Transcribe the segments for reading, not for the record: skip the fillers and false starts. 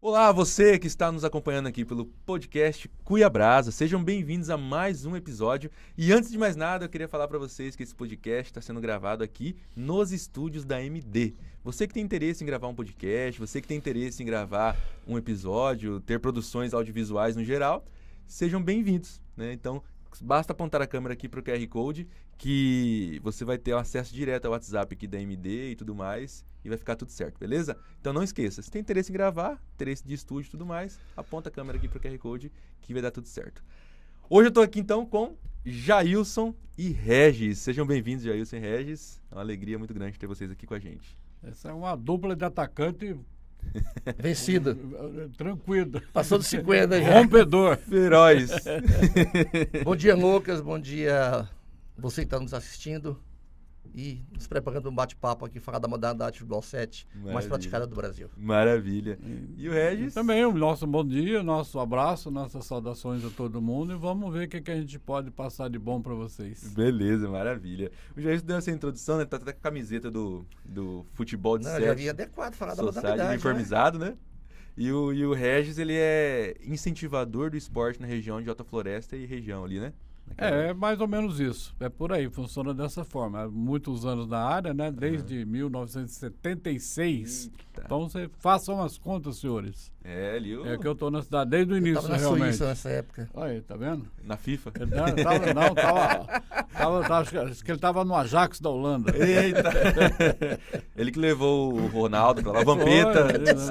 Olá, você que está nos acompanhando aqui pelo podcast Cuiabrasa. Sejam bem-vindos a mais um episódio. E antes de mais nada, eu queria falar para vocês que esse podcast está sendo gravado aqui nos estúdios da MD. Você que tem interesse em gravar um podcast, você que tem interesse em gravar um episódio, ter produções audiovisuais no geral, sejam bem-vindos, né? Então, basta apontar a câmera aqui para o QR Code que você vai ter acesso direto ao WhatsApp aqui da MD e tudo mais e vai ficar tudo certo, beleza? Então não esqueça, se tem interesse em gravar, interesse de estúdio e tudo mais, aponta a câmera aqui para o QR Code que vai dar tudo certo. Hoje eu estou aqui então com Jailson e Regis. Sejam bem-vindos, Jailson e Regis. É uma alegria muito grande ter vocês aqui com a gente. Essa é uma dupla de atacante vencida. Tranquilo. Passou dos 50 já. Rompedor. Feroz. Bom dia, Lucas. Bom dia você que está nos assistindo. E nos preparando para um bate-papo aqui, falar da modalidade de futebol 7, mais praticada do Brasil. Maravilha. E o Regis? Também o nosso bom dia, nosso abraço, nossas saudações a todo mundo e vamos ver o que a gente pode passar de bom para vocês. Beleza, maravilha. O Jair deu essa introdução, né? Tá até com a camiseta do futebol de 7. Já havia adequado falar da modalidade. Uniformizado, né? E o Regis, ele é incentivador do esporte na região de Alta Floresta e região ali, né? É mais ou menos isso. É por aí, funciona dessa forma. Há muitos anos na área, né? Desde 1976. Eita. Então, façam as contas, senhores. É, ali É que eu estou na cidade desde o início, tava na realmente. Suíça nessa época. Aí, tá vendo? Na FIFA. Acho que ele estava no Ajax da Holanda. Eita! Ele que levou o Ronaldo pra lá, Vampeta.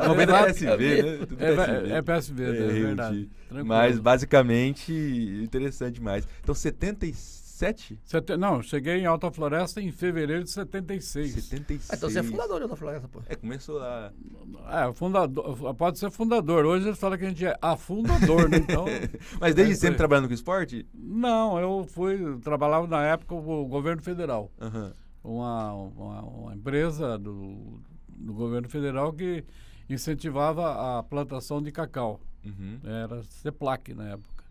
Vampeta é PSV, né? Tudo É PSV, é verdade. Mas, basicamente, interessante demais. Então, 77? Não, cheguei em Alta Floresta em fevereiro de 76. 76. Então você é fundador de Alta Floresta, pô. Começou lá. Fundador, pode ser fundador. Hoje eles falam que a gente é afundador, né? Então, Mas desde sempre trabalhando com esporte? Não, eu trabalhava na época o governo federal. Uhum. Uma empresa do governo federal que incentivava a plantação de cacau. Uhum. Era CEPLAC na época.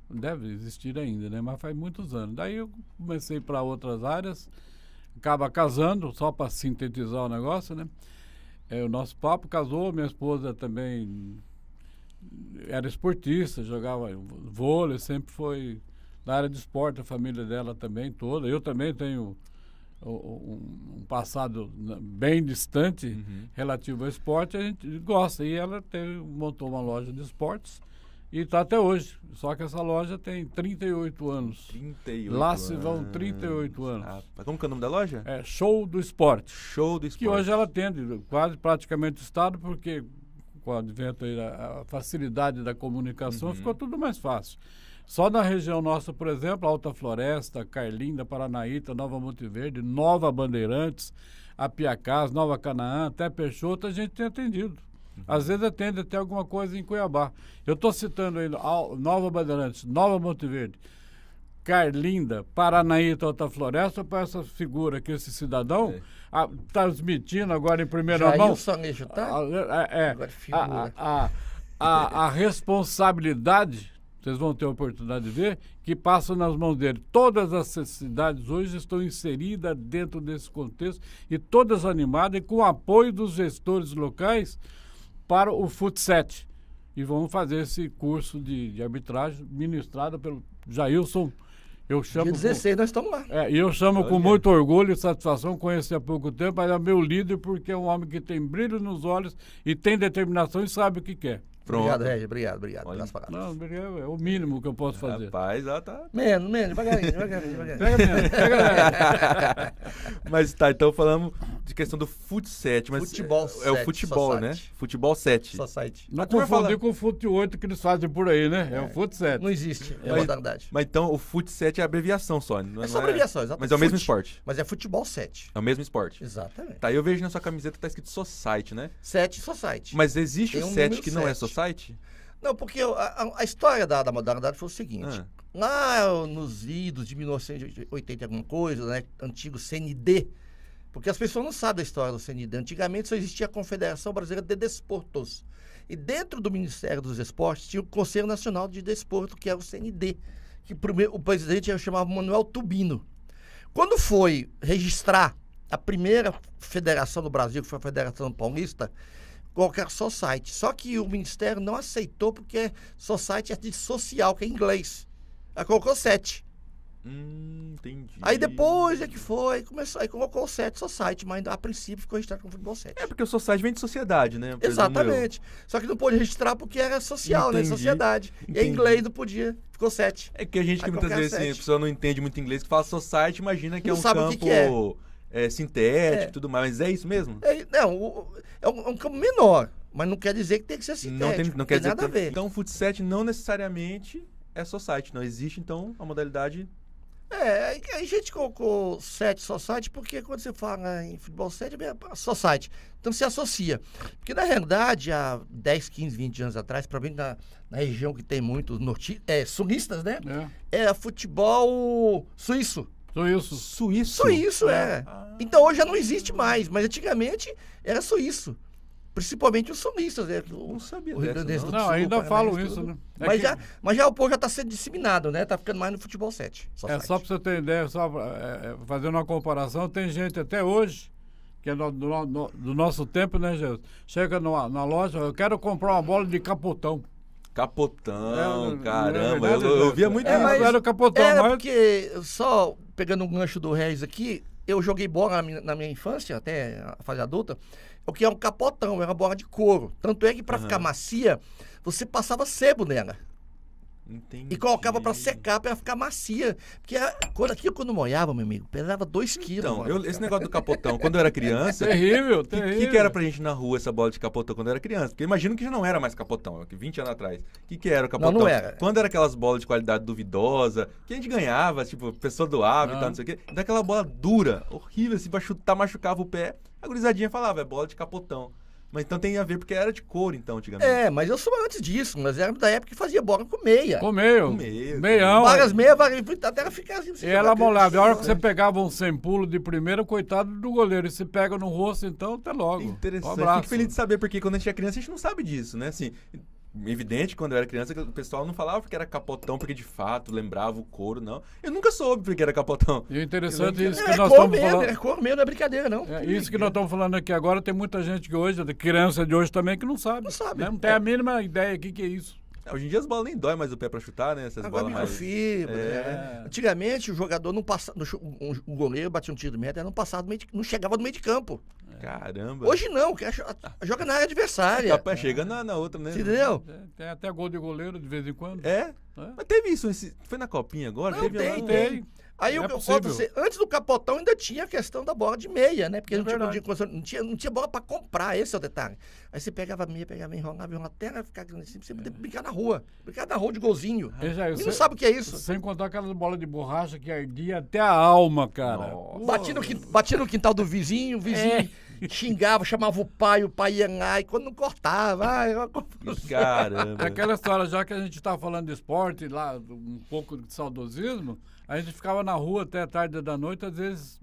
Deve existir ainda, né? Mas faz muitos anos. Daí eu comecei para outras áreas, acaba casando, só para sintetizar o negócio, né? O nosso papo casou, minha esposa também era esportista, jogava vôlei, sempre foi da área de esporte, a família dela também toda. Eu também tenho um passado bem distante relativo ao esporte, a gente gosta. E ela montou uma loja de esportes e está até hoje. Só que essa loja tem 38 anos. 38 Lá anos. se vão 38 anos. Como que é o nome da loja? É Show do Esporte. Show do Esporte. Que hoje ela atende praticamente o estado, porque com o advento aí, a facilidade da comunicação ficou tudo mais fácil. Só na região nossa, por exemplo, Alta Floresta, Carlinda, Paranaíta, Nova Monte Verde, Nova Bandeirantes, Apiacás, Nova Canaã, até Peixoto, a gente tem atendido. Às vezes atende até alguma coisa em Cuiabá. Eu estou citando aí Nova Bandeirantes, Nova Monte Verde, Carlinda, Paranaíta, Alta Floresta, para essa figura aqui, esse cidadão, transmitindo agora em primeira mão. A responsabilidade, vocês vão ter a oportunidade de ver, que passa nas mãos dele. Todas as cidades hoje estão inseridas dentro desse contexto e todas animadas e com o apoio dos gestores locais para o Fut7. E vamos fazer esse curso de arbitragem ministrado pelo Jailson. Eu chamo Dia 16 nós estamos lá. E eu chamo com muito orgulho e satisfação, conheci há pouco tempo, mas é meu líder porque é um homem que tem brilho nos olhos e tem determinação e sabe o que quer. Pronto. Obrigado, Regis. Obrigado pelas palavras. Não, é o mínimo que eu posso fazer. Rapaz, ela tá... Menos, devagarinho. Pega menos. Mas tá, então falamos de questão do Fut7. Mas Futebol é o 7, futebol, só né? site. Futebol 7. Só site. Não confundir com o Fut8 que eles fazem por aí, né? É o Fut7. Não existe, é modalidade. Mas então o Fut7 é a abreviação só. É só abreviação, exatamente. Mas é o mesmo esporte. Mas é futebol 7. É o mesmo esporte. Exatamente. Tá, eu vejo na sua camiseta tá escrito Society, né? 7 só site. Mas existe o 7 que não é 7. Society? Não, porque a história da modalidade foi o seguinte. Lá nos idos de 1980 alguma coisa, né? Antigo CND. Porque as pessoas não sabem a história do CND. Antigamente só existia a Confederação Brasileira de Desportos. E dentro do Ministério dos Esportes tinha o Conselho Nacional de Desporto, que era o CND. Que o presidente chamava Manuel Tubino. Quando foi registrar a primeira federação do Brasil, que foi a Federação Paulista, colocar society. Só que o Ministério não aceitou porque society é de social, que é em inglês. Aí colocou 7. Entendi. Aí depois é que foi, começou, aí colocou o 7 society, mas a princípio ficou registrado como futebol 7. É porque o society vem de sociedade, né? Presumo Exatamente. Só que não pôde registrar porque era social, né? Entendi, Sociedade. E entendi. em inglês não podia. Ficou 7. É que a gente que Aí muitas qualquer vezes assim, a 7. pessoa não entende muito inglês, que fala society, imagina que Não é um sabe o campo que é. sintético É. e tudo mais. Mas é isso mesmo? Não, é um campo menor, mas não quer dizer que tem que ser sintético. Não quer dizer nada a ver. Então, o Fut 7 não necessariamente é society. Não existe, então, a modalidade... A gente colocou 7 society porque quando você fala em futebol 7 é society. Então se associa. Porque na realidade, há 10, 15, 20 anos atrás, provavelmente na região que tem muitos sulistas, né? Era futebol suíço. Suíço? Suíço, Então hoje já não existe mais, mas antigamente era suíço. Principalmente os sulistas, né? Não sabia O Rio Grande do dessa, Sul, Não, ainda Paraná, falam isso, tudo. né? Mas já o povo já está sendo disseminado, né? Tá ficando mais no futebol 7. É só para você ter ideia, fazendo uma comparação, tem gente até hoje, que é do nosso tempo, né, Jesus? Chega na loja, eu quero comprar uma bola de capotão. Capotão, caramba. verdade, eu via muito isso. mas era o capotão, mas... porque, só pegando um gancho do Reis aqui, eu joguei bola na minha infância, até a fase adulta, o que é um capotão, era uma bola de couro. Tanto é que para ficar macia, você passava sebo nela. Entendi. E colocava para secar, para ficar macia. Porque quando molhava, meu amigo, pesava 2 quilos. Então, esse negócio do capotão, quando eu era criança... Terrível, O terrível. que era pra gente na rua, essa bola de capotão, quando eu era criança? Porque eu imagino que já não era mais capotão, 20 anos atrás. O que era o capotão? Não era. Quando era aquelas bolas de qualidade duvidosa, que a gente ganhava, tipo, pessoa doava e tal, não sei o quê. Daquela bola dura, horrível, assim, pra chutar, machucava o pé. A gurizadinha falava, é bola de capotão. Mas então tem a ver porque era de couro, então, antigamente. Mas eu sou antes disso, mas era da época que fazia bola com meia. Com meio. meio. Meião. Várias meias, até ela ficar assim. E ela molhava. A hora que você pegava um sem pulo de primeira, coitado do goleiro. E se pega no rosto, então, até logo. Interessante. Um abraço. Fico feliz de saber, porque quando a gente é criança, a gente não sabe disso, né? Assim, evidente, quando eu era criança, que o pessoal não falava porque era capotão, porque de fato lembrava o couro, não. Eu nunca soube porque era capotão. E o interessante é isso que É nós cor estamos mesmo, falando. é cor mesmo, não é brincadeira, não. Isso que nós estamos falando aqui agora, tem muita gente que hoje, criança de hoje também, que não sabe. Não sabe. Né? Não tem a mínima ideia do que é isso. Hoje em dia as bolas nem dói mais o pé pra chutar, né? Essas Agora bolas mais... microfibra, né? Antigamente o jogador não passava, o goleiro batia um tiro de meta, não passava não chegava no meio de campo. Caramba. Hoje não, que joga na área adversária. Capaz, chega na outra, né? Entendeu? Tem até gol de goleiro de vez em quando. É? Mas teve isso, foi na copinha agora? Não, Teve tem, lá? tem. Aí É eu possível. falo pra você, antes do capotão ainda tinha a questão da bola de meia, né? Porque É não tinha bola pra comprar, esse é o detalhe. Aí você pegava a meia, enrolava até ela ficar grande assim, pra você poder brincar na rua. Brincar na rua de golzinho. E não sabe o que é isso. Sem contar aquelas bolas de borracha que ardia até a alma, cara. Batia no quintal do vizinho, o vizinho xingava, chamava o pai ia lá, e quando não cortava, Caramba. É aquela história, já que a gente tá falando de esporte, lá, um pouco de saudosismo, a gente ficava na rua até tarde da noite, às vezes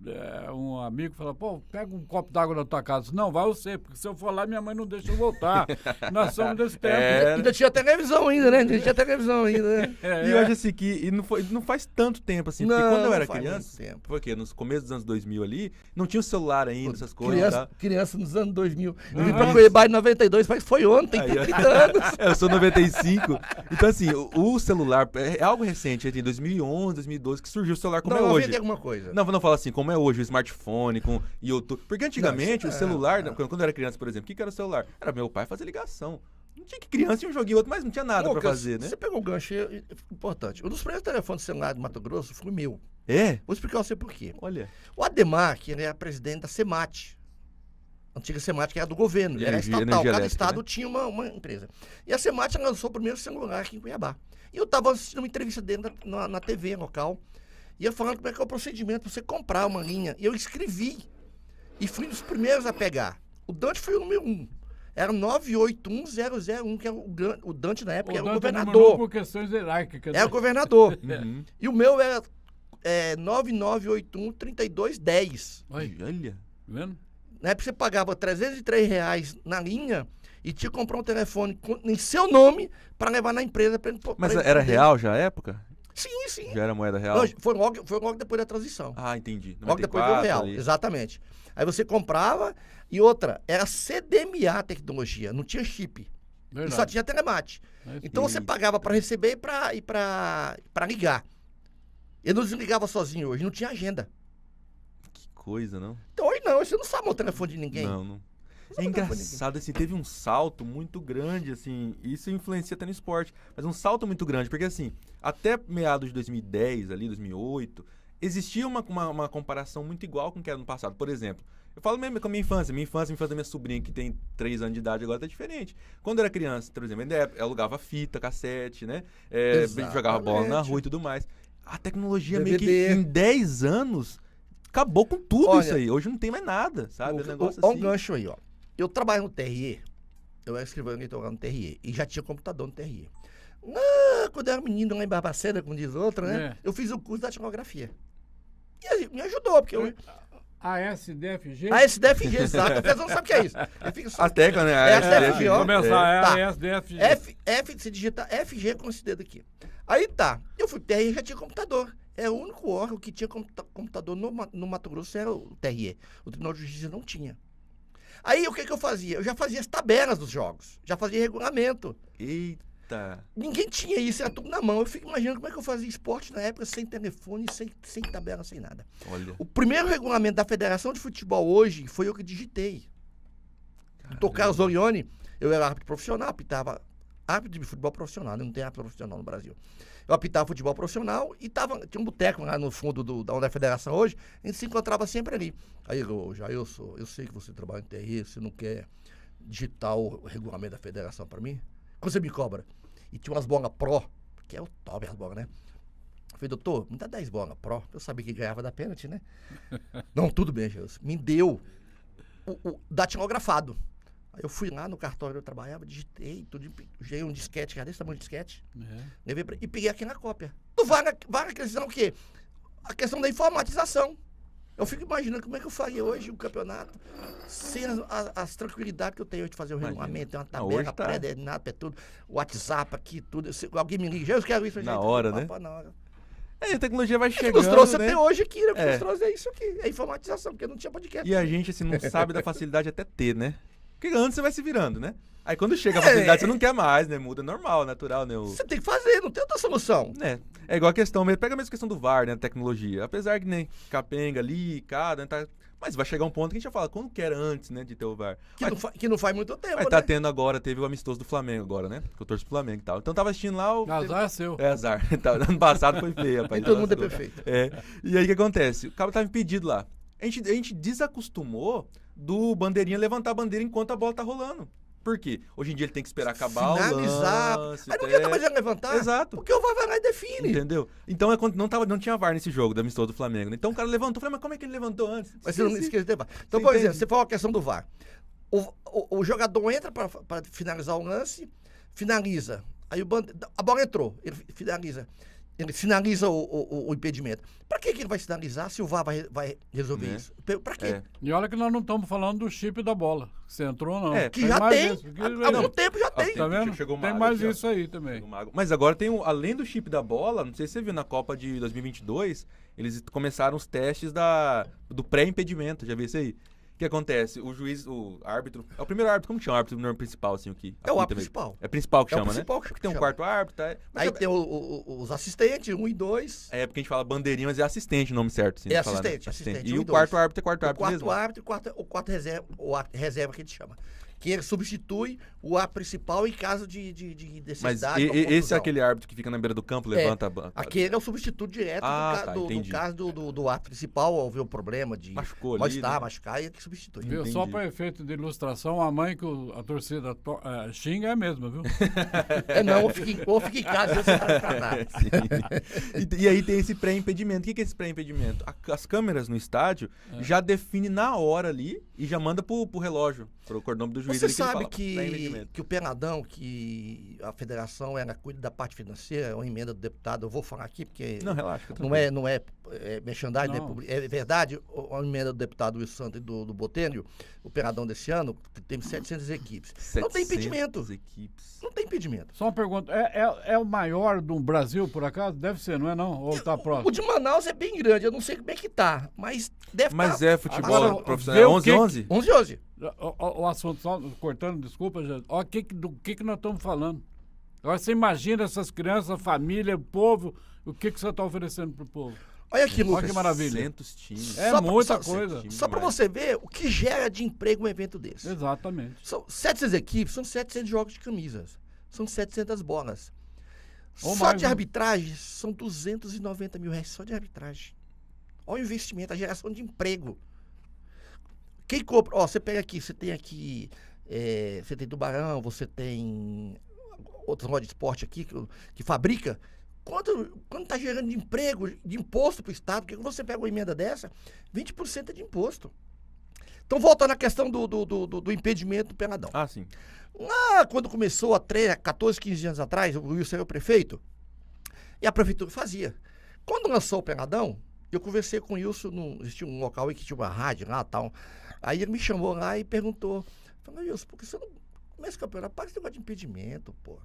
um amigo fala, pô, pega um copo d'água na tua casa. Não, vai você, porque se eu for lá, minha mãe não deixa eu voltar. Nós somos desse tempo. Ainda tinha televisão ainda, né? Ainda tinha televisão ainda, né? E hoje assim, que não faz tanto tempo assim, porque quando eu era criança, porque nos começos dos anos 2000 ali, não tinha o celular ainda, essas coisas. Criança nos anos 2000. Eu vim pra Cuiabá em 92, mas foi ontem, tem 30 anos. Eu sou 95. Então assim, o celular é algo recente, em 2011, 2012, que surgiu o celular como é hoje. Tem alguma coisa. Não fala assim, como é hoje, o smartphone, com YouTube. Porque antigamente o celular, quando eu era criança, por exemplo, o que era o celular? Era meu pai fazer ligação. Não tinha que criança, tinha um joguinho outro, mas não tinha nada pra fazer, né? Você pegou um gancho importante. Um dos primeiros telefones celulares do Mato Grosso foi meu. É? Vou explicar você por quê. Olha. O Ademar, que ele era presidente da CEMAT. A antiga CEMAT, que era do governo, era estatal. Cada estado tinha uma empresa. E a CEMAT lançou o primeiro celular aqui em Cuiabá. E eu estava assistindo uma entrevista dele na TV local. Ia falando como é que é o procedimento para você comprar uma linha. E eu escrevi. E fui um dos primeiros a pegar. O Dante foi o número 1. Era 981001, que era o Dante na época, era o governador. Por questões hierárquicas. Era o governador. Uhum. E o meu era 9981-3210. Olha. Vendo? Na época você pagava R$303 na linha e tinha que comprar um telefone em seu nome para levar na empresa. Mas era real já a época? Sim. Já era moeda real? Não, foi logo depois da transição. Ah, entendi. 94, logo depois do real, ali. exatamente. Aí você comprava e outra, era CDMA a tecnologia, não tinha chip. E só tinha telemate. Então você pagava para receber e para ligar. Ele não desligava sozinho hoje, não tinha agenda. Que coisa, não? Então hoje não, você não sabe o telefone de ninguém. Não. É engraçado, assim, teve um salto muito grande, assim, isso influencia até no esporte, mas um salto muito grande, porque assim, até meados de 2010, ali, 2008, existia uma comparação muito igual com o que era no passado. Por exemplo, eu falo mesmo com a minha infância da minha sobrinha, que tem 3 anos de idade, agora tá diferente. Quando eu era criança, por exemplo, ainda alugava fita, cassete, né? Jogava bola na rua e tudo mais. A tecnologia meio que em 10 anos acabou com tudo isso aí. Hoje não tem mais nada, sabe? Olha um gancho aí, ó. Eu trabalho no TRE, eu era escrivão e trabalhava no TRE, e já tinha computador no TRE. Quando eu era menino lá em Barbacena, como diz outra, né? Eu fiz o curso da tipografia. E aí, me ajudou, porque eu... A SDFG? A SDFG, exato. A pessoa não sabe o que é isso. A tecla, né? É a SDFG, ó. Começar a SDFG. F, se digita FG com esse dedo aqui. Aí tá, eu fui pro TRE e já tinha computador. É o único órgão que tinha computador no Mato Grosso, era o TRE. O Tribunal de Justiça não tinha. Aí o que eu fazia? Eu já fazia as tabelas dos jogos, já fazia regulamento. Eita! Ninguém tinha isso, era tudo na mão. Eu fico imaginando como é que eu fazia esporte na época, sem telefone, sem tabela, sem nada. Olha. O primeiro regulamento da Federação de Futebol hoje foi eu que digitei. Doutor Carlos Orione, eu era árbitro profissional, apitava árbitro de futebol profissional, não tem árbitro profissional no Brasil. Eu apitava futebol profissional e tinha um boteco lá no fundo da onde é a federação hoje, a gente se encontrava sempre ali. Aí eu sei que você trabalha em TRE, você não quer digitar o regulamento da federação para mim? Quando você me cobra? E tinha umas bolas Pro, que é o top as bolas, né? Eu falei, doutor, me dá 10 bolas Pro. Eu sabia que ganhava da pênalti, né? Não, tudo bem, Jesus. Me deu o datilografado. Aí eu fui lá no cartório que eu trabalhava, digitei tudo, gerei um disquete, cara, desse tamanho de disquete, levei e peguei aqui na cópia. Tu vai na questão o quê? A questão da informatização. Eu fico imaginando como é que eu faria hoje um campeonato sem as tranquilidades que eu tenho hoje de fazer o regulamento, tem uma tabela pré-determinada, tudo, o WhatsApp aqui, tudo. Alguém me liga, eu quero isso. Na hora, né? Na hora. A tecnologia vai chegando, nos trouxe né? até hoje aqui, né? O que nos trouxe é isso aqui, é informatização, porque não tinha podcast. E a gente, assim, não sabe da facilidade até ter, né? Porque antes você vai se virando, né? Aí quando chega a facilidade, você não quer mais, né? Muda, normal, natural, né? Você tem que fazer, não tem outra solução. É igual a questão, pega a mesma questão do VAR, né? Tecnologia. Apesar que nem capenga ali, cada, tá... Mas vai chegar um ponto que a gente já fala, como que era antes, né, de ter o VAR? Que não faz muito tempo, mas né? tá tendo agora, teve o amistoso do Flamengo agora, né? Que eu torço pro Flamengo e tal. Então tava assistindo lá o... Azar seu. É, azar. Ano passado foi feio, rapaz. E todo mundo é perfeito. E aí o que acontece? O cara tava impedido lá. A gente desacostumou do bandeirinha levantar a bandeira enquanto a bola tá rolando. Por quê? Hoje em dia ele tem que esperar acabar finalizar. o lance. Aí não adianta mais ele levantar. Exato. Porque o VAR vai lá e define. Entendeu? Então não tinha VAR nesse jogo do amistoso do Flamengo. Né? Então o cara levantou. Eu falei, mas como é que ele levantou antes? Mas você não esquece de ter VAR. Então, por exemplo, você falou a questão do VAR. O jogador entra para finalizar o lance, finaliza. Aí a bola entrou, ele finaliza. Ele finaliza o impedimento. Pra que ele vai finalizar se o VAR vai resolver isso? Pra quê? E olha que nós não estamos falando do chip da bola. Você entrou, não. Que já tem. Há algum tempo já tem. Tá vendo? Tem mais isso aí também. Mas agora tem, além do chip da bola, não sei se você viu, na Copa de 2022, eles começaram os testes do pré-impedimento. Já viu isso aí? O que acontece? O juiz, o árbitro... É o primeiro árbitro, como que chama o árbitro no principal, assim, o que... É o árbitro principal. É principal que chama, principal, né? Porque tem um quarto árbitro, tá? Aí tem os assistentes, 1 e 2. É, porque a gente fala bandeirinha, mas é assistente o nome certo. Assim, assistente, né? assistente. E o quarto árbitro é quarto árbitro mesmo? O quarto reserva, reserva que a gente chama. Que ele substitui o árbitro principal em caso de necessidade. Mas esse é aquele árbitro que fica na beira do campo, levanta a banca. Aquele é o substituto direto no caso do árbitro principal, houve um problema de machucou ali, machucar, e é que substitui. Viu? Só para efeito de ilustração, a mãe que a torcida xinga é a mesma, viu? Não, ou fica em casa, você tá pra nada. E aí tem esse pré-impedimento. O que é esse pré-impedimento? As câmeras no estádio já definem na hora ali e já manda pro relógio, pro cordão do juiz. vídeos Você ali que ele sabe fala, dá investimento. que o Penadão, que a federação cuida da parte financeira, é uma emenda do deputado, eu vou falar aqui porque Não, relaxa. fica não é merchandising, Não. é verdade, a emenda do deputado Wilson Santos e do Botênio, o Penadão desse ano, tem 700 equipes. Não tem 700 impedimento. equipes. Não tem impedimento. Só uma pergunta, é o maior do Brasil, por acaso? Deve ser, não é não? Ou tá próximo? O de Manaus é bem grande, eu não sei como é que tá, mas deve Mas estar. é futebol Agora, profissional. vê É o 11-11? 11. O assunto, só cortando, desculpa, gente. Olha do que nós estamos falando. Agora você imagina essas crianças, a família, o povo, o que você está oferecendo pro povo? Olha aqui, Lucas. Olha que maravilha. 600 times. É Só pra- muita só- coisa. Só para você ver o que gera de emprego um evento desse. Exatamente. São 700 equipes, são 700 jogos de camisas. São 700 bolas. Ou Só mais, de né? arbitragem, são 290 mil reais só de arbitragem. Olha o investimento, a geração de emprego. Quem compra, ó, você pega aqui, você tem aqui, você tem Tubarão, você tem outras lojas de esporte aqui que fabrica. Quanto está gerando de emprego, de imposto para o Estado? Porque quando você pega uma emenda dessa, 20% é de imposto. Então, voltando à questão do impedimento do Penadão. Ah, sim. Lá, quando começou há 14, 15 anos atrás, o Wilson era o prefeito, e a prefeitura fazia. Quando lançou o Penadão, eu conversei com o Wilson, existia um local aí que tinha uma rádio lá e tal. Aí ele me chamou lá e perguntou, falou, Wilson, por que você não começa o campeonato? Para esse negócio de impedimento, pô.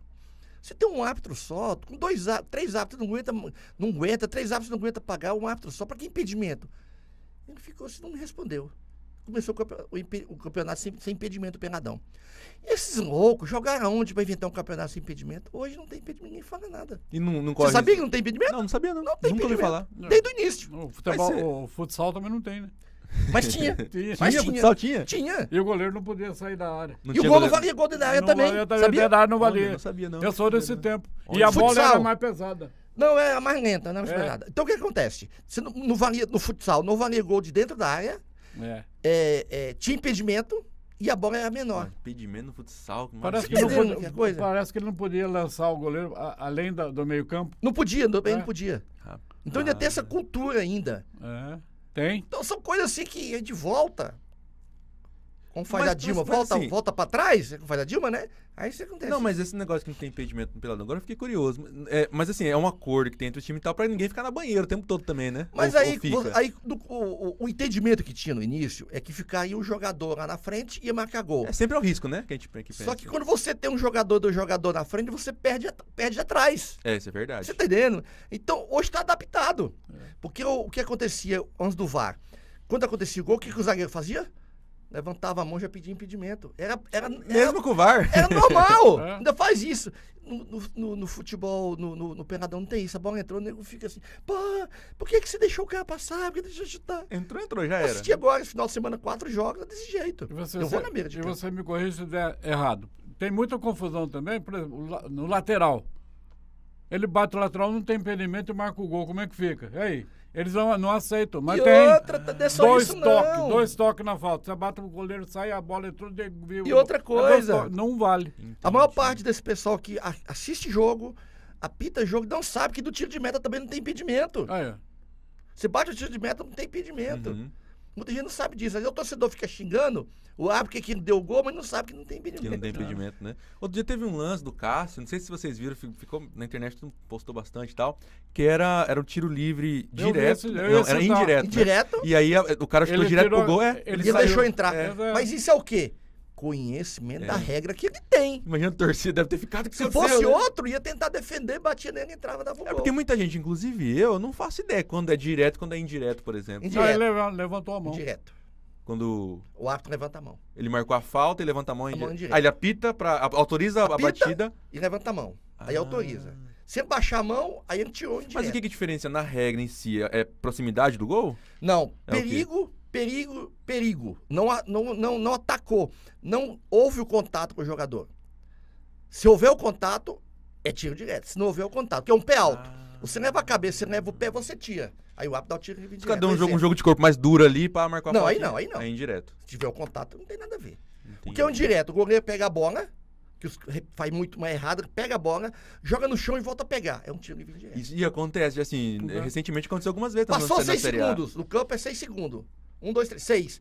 Você tem um árbitro só, com 3 árbitros não aguenta, 3 árbitros não aguenta pagar um árbitro só, para que impedimento? Ele ficou assim, não me respondeu. Começou o campeonato sem impedimento, o Penadão. E esses loucos jogaram onde para inventar um campeonato sem impedimento? Hoje não tem impedimento, ninguém fala nada. E não Você corre... sabia que não tem impedimento? Não sabia não. Não tem Nunca ouvi impedimento. falar. Desde o início. O futebol, Mas o futsal também não tem, né? Mas tinha. Tinha. Mas Tinha, tinha. futsal tinha? Tinha. E o goleiro não podia sair da área. Não E o tinha gol não goleiro? valia gol dentro da área Não também. valia, Sabia? verdade, não Olha, valia. não sabia não. Eu sou desse Sabia não. tempo. Olha. E a bola Futsal. era mais pesada. Não, é a mais lenta, não é mais É. pesada. Então o que acontece? Você não valia, no futsal, não valia gol de dentro da área, tinha impedimento e a bola era menor. Impedimento no futsal. Parece Você que, não entendendo podia, que coisa? parece que ele não podia lançar o goleiro além do meio campo. Não podia, também É. não podia. Rapaz. Então ainda tem essa cultura ainda. É, tem. Então são coisas assim que é de volta. Como faz Mas- a Dilma, mas assim- volta pra trás, como faz a Dilma, né? Aí isso acontece. Não, mas esse negócio que não tem impedimento no Peladão, agora eu fiquei curioso. Mas assim, é um acordo que tem entre os times e tal pra ninguém ficar na banheira o tempo todo também, né? Mas Ou aí, fica? o entendimento que tinha no início é que ficaria o jogador lá na frente e ia marcar gol. É sempre o risco, né? Que a gente pensa. Só que quando você tem um jogador do jogador na frente, você perde atrás. É, isso é verdade. Você tá entendendo? Então, hoje tá adaptado. Porque o que acontecia antes do VAR? Quando acontecia o gol, o que o zagueiro fazia? Levantava a mão e já pedia impedimento. Mesmo com o VAR. Era normal. É. Ainda faz isso. No futebol, no Penadão não tem isso. A bola entrou, o nego fica assim, pô, por que você deixou o cara passar? Por que deixou chutar? Entrou, já Eu era. assisti agora, esse final de semana, 4 jogos, é desse jeito. E você, Eu vou na beira de e campo. você me corrige se estiver errado. Tem muita confusão também, por exemplo, no lateral. Ele bate o lateral, não tem impedimento e marca o gol. Como é que fica? E aí? Eles não aceitam, mas E tem outra, não é só isso não. dois toques na falta. Você bate o goleiro, sai, a bola entrou, E outra coisa. não vale. A maior parte desse pessoal que assiste jogo, apita jogo, não sabe que do tiro de meta também não tem impedimento. Aí, ó. Você bate o tiro de meta, não tem impedimento. Uhum. Muita gente não sabe disso. Aí o torcedor fica xingando o árbitro que deu o gol, mas não sabe que não tem impedimento. Que não tem impedimento, né? Outro dia teve um lance do Cássio, não sei se vocês viram, ficou na internet, postou bastante e tal, que era um tiro livre Eu vi direto. esse- eu Não, ia era citar. indireto. né? Indireto, E aí o cara chutou Ele direto tirou- pro gol, ele ele saiu. deixou entrar. É. Mas isso é o quê? Conhecimento da regra que ele tem. Imagina a torcida, deve ter ficado que Se fosse outro, ia tentar defender, batia nele, entrava, dava o É gol. porque muita gente, inclusive eu, não faço ideia quando é direto e quando é indireto, por exemplo. Indireto. Não, ele levantou a mão. Direto. Quando O árbitro levanta a mão. ele marcou a falta e levanta a mão A mão indireto. indireto. Aí ele apita, autoriza a Apita. batida. E levanta a mão. Aí Ah. autoriza. Se ele baixar a mão, aí ele tirou indireto. Mas o que diferencia na regra em si? É proximidade do gol? Não, É o quê? perigo. Não atacou. Não houve o contato com o jogador. Se houver o contato, é tiro direto. Se não houver o contato, que é um pé alto. Você leva a cabeça, você leva o pé, você tira. Aí o árbitro dá o tiro direto. Cada um Por exemplo. jogo de corpo mais duro ali pra marcar a Não, falta. aí não, aí não. É indireto. Se tiver o contato, não tem nada a ver. Entendi. Porque é um direto. O goleiro pega a bola, que faz muito mais errado, pega a bola, joga no chão e volta a pegar. É um tiro livre direto. E acontece, assim, Uhum. recentemente aconteceu algumas vezes. Passou na 6 Série A. segundos. No campo é 6 segundos. 1, 2, 3, 6.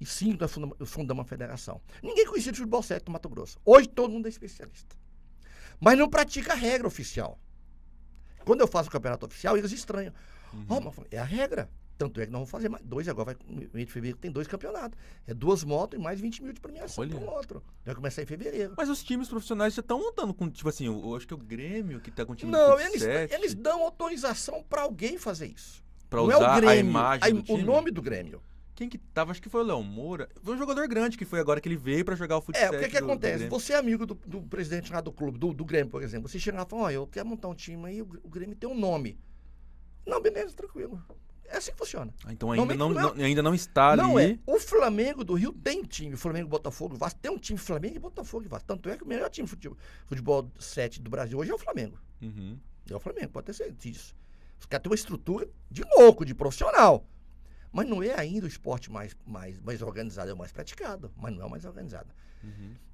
2005 nós fundamos uma federação. Ninguém conhecia de futebol 7 no Mato Grosso. Hoje todo mundo é especialista. Mas não pratica a regra oficial. Quando eu faço o campeonato oficial, eles estranham. Mas é a regra. Tanto é que nós vamos fazer mais 2, agora no mês de fevereiro tem 2 campeonatos. É 2 motos e mais 20 mil de premiação para um outro. Vai começar em fevereiro. Mas os times profissionais já estão montando com, tipo assim, eu acho que é o Grêmio que está com o time Não, de eles dão autorização para alguém fazer isso. Para não usar é o Grêmio, a imagem do time? O nome do Grêmio. Quem que tava? Acho que foi o Léo Moura. Foi um jogador grande que foi agora que ele veio para jogar o futsal. O que acontece? Você é amigo do presidente lá do clube, do Grêmio, por exemplo. Você chega lá e fala, eu quero montar um time aí, o Grêmio tem um nome. Não, beleza, tranquilo. É assim que funciona. Então ainda não está não ali. O Flamengo do Rio tem time. O Flamengo, Botafogo e Vasco. Tem um time Flamengo e Botafogo e Vasco. Tanto é que o melhor time de futebol 7 do Brasil hoje é o Flamengo. É o Flamengo, pode ter certeza disso. Os caras têm uma estrutura de louco, de profissional. Mas não é ainda o esporte mais organizado, é o mais praticado. Mas não é o mais organizado.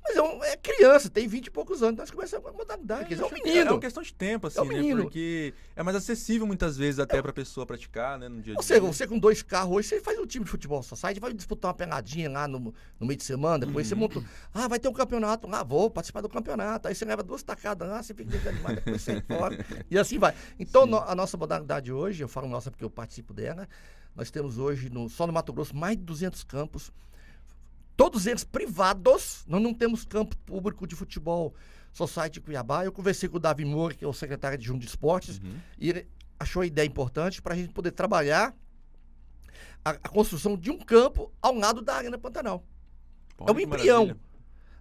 Mas é criança, tem 20 e poucos anos, nós começamos a modalidade. É um menino. É uma questão de tempo, assim, né? Porque é mais acessível muitas vezes até pra pessoa praticar, né? No dia a dia. Você com 2 carros hoje, você faz um time de futebol society, vai disputar uma peladinha lá no meio de semana, depois você monta. Vai ter um campeonato lá, vou participar do campeonato. Aí você leva 2 tacadas lá, você fica desanimado, depois você sai fora. E assim vai. Então, a nossa modalidade hoje, eu falo nossa porque eu participo dela, nós temos hoje, só no Mato Grosso, mais de 200 campos. Todos eles privados, nós não temos campo público de futebol Society Cuiabá. Eu conversei com o Davi Moura, que é o secretário adjunto de esportes, e ele achou a ideia importante para a gente poder trabalhar a construção de um campo ao lado da Arena Pantanal. É um embrião.